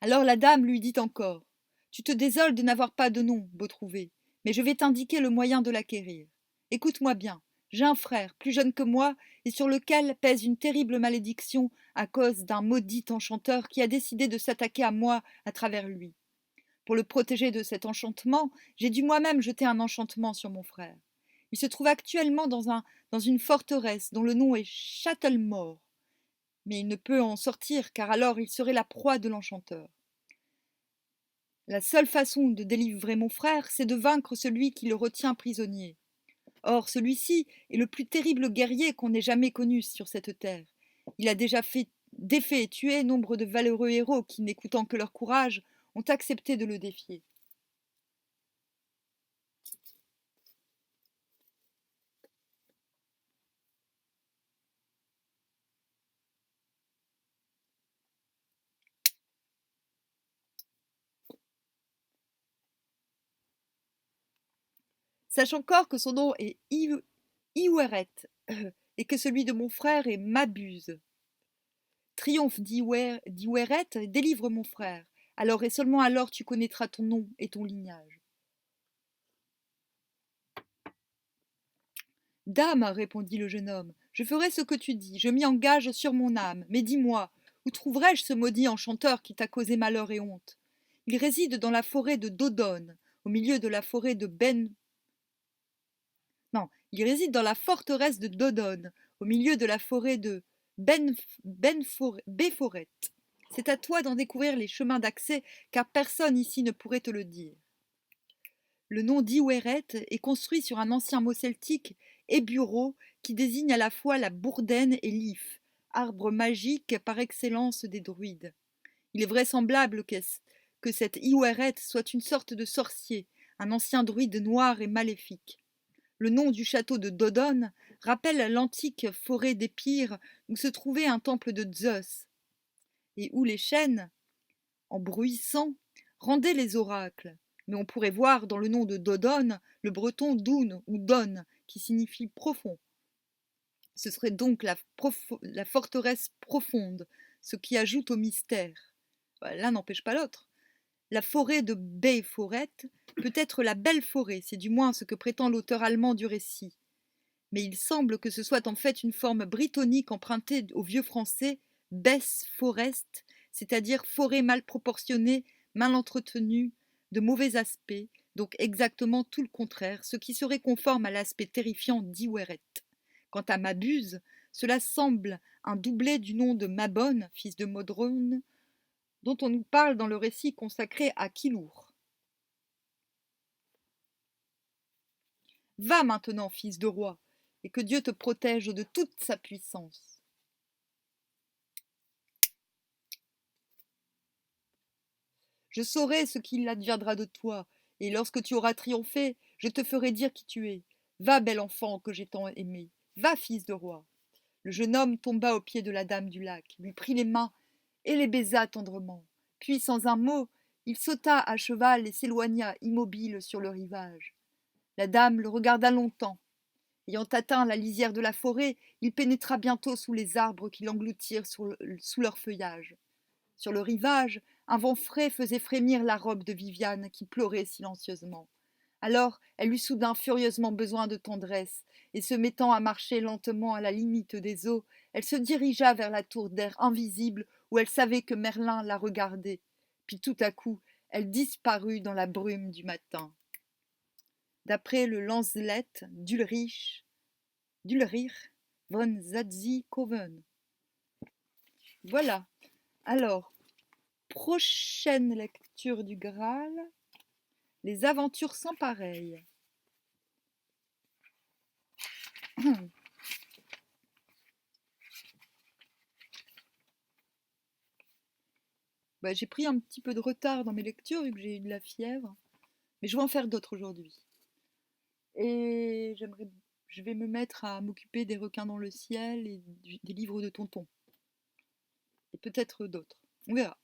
Alors la dame lui dit encore: Tu te désoles de n'avoir pas de nom, beau trouvé, mais je vais t'indiquer le moyen de l'acquérir. Écoute-moi bien, j'ai un frère, plus jeune que moi, et sur lequel pèse une terrible malédiction à cause d'un maudit enchanteur qui a décidé de s'attaquer à moi à travers lui. Pour le protéger de cet enchantement, j'ai dû moi-même jeter un enchantement sur mon frère. Il se trouve actuellement dans une forteresse dont le nom est Châtelmort, mais il ne peut en sortir car alors il serait la proie de l'enchanteur. La seule façon de délivrer mon frère, c'est de vaincre celui qui le retient prisonnier. Or, celui-ci est le plus terrible guerrier qu'on ait jamais connu sur cette terre. Il a déjà défait et tué nombre de valeureux héros qui, n'écoutant que leur courage, ont accepté de le défier. Sache encore que son nom est Iweret, et que celui de mon frère est Mabuse. Triomphe d'Iweret, délivre mon frère. Alors et seulement alors tu connaîtras ton nom et ton lignage. Dame, répondit le jeune homme, je ferai ce que tu dis, je m'y engage sur mon âme, mais dis-moi, où trouverai-je ce maudit enchanteur qui t'a causé malheur et honte? Il réside dans la forêt de Dodone, au milieu de la forêt de Non, il réside dans la forteresse de Dodone, au milieu de la forêt de Béforet. C'est à toi d'en découvrir les chemins d'accès, car personne ici ne pourrait te le dire. Le nom d'Iweret est construit sur un ancien mot celtique, Eburo, qui désigne à la fois la bourdaine et l'if, arbre magique par excellence des druides. Il est vraisemblable que cet Iweret soit une sorte de sorcier, un ancien druide noir et maléfique. Le nom du château de Dodone rappelle l'antique forêt d'Épire où se trouvait un temple de Zeus, et où les chênes, en bruissant, rendaient les oracles. Mais on pourrait voir dans le nom de Dodone le breton Doun ou Don, qui signifie profond. Ce serait donc la forteresse profonde, ce qui ajoute au mystère. L'un n'empêche pas l'autre. La forêt de Béforet peut être la belle forêt, c'est du moins ce que prétend l'auteur allemand du récit. Mais il semble que ce soit en fait une forme brittonique empruntée au vieux français Bess Forest, c'est-à-dire forêt mal proportionnée, mal entretenue, de mauvais aspect, donc exactement tout le contraire, ce qui serait conforme à l'aspect terrifiant d'Iweret. Quant à Mabuse, cela semble un doublet du nom de Mabon, fils de Modron, dont on nous parle dans le récit consacré à Kilour. Va maintenant, fils de roi, et que Dieu te protège de toute sa puissance. Je saurai ce qu'il adviendra de toi, et lorsque tu auras triomphé, je te ferai dire qui tu es. Va, bel enfant que j'ai tant aimé, va, fils de roi. Le jeune homme tomba aux pieds de la dame du lac, lui prit les mains et les baisa tendrement. Puis, sans un mot, il sauta à cheval et s'éloigna immobile sur le rivage. La dame le regarda longtemps. Ayant atteint la lisière de la forêt, il pénétra bientôt sous les arbres qui l'engloutirent sous leur feuillage. Sur le rivage, un vent frais faisait frémir la robe de Viviane qui pleurait silencieusement. Alors elle eut soudain furieusement besoin de tendresse, et se mettant à marcher lentement à la limite des eaux, elle se dirigea vers la tour d'air invisible où elle savait que Merlin la regardait. Puis tout à coup, elle disparut dans la brume du matin. D'après le Lanzelette d'Ulrich, von Zatzikoven. Voilà. Alors, prochaine lecture du Graal, les aventures sans pareil. Bah, j'ai pris un petit peu de retard dans mes lectures vu que j'ai eu de la fièvre, mais je vais en faire d'autres aujourd'hui. Et je vais me mettre à m'occuper des requins dans le ciel et des livres de tonton. Et peut-être d'autres. On verra.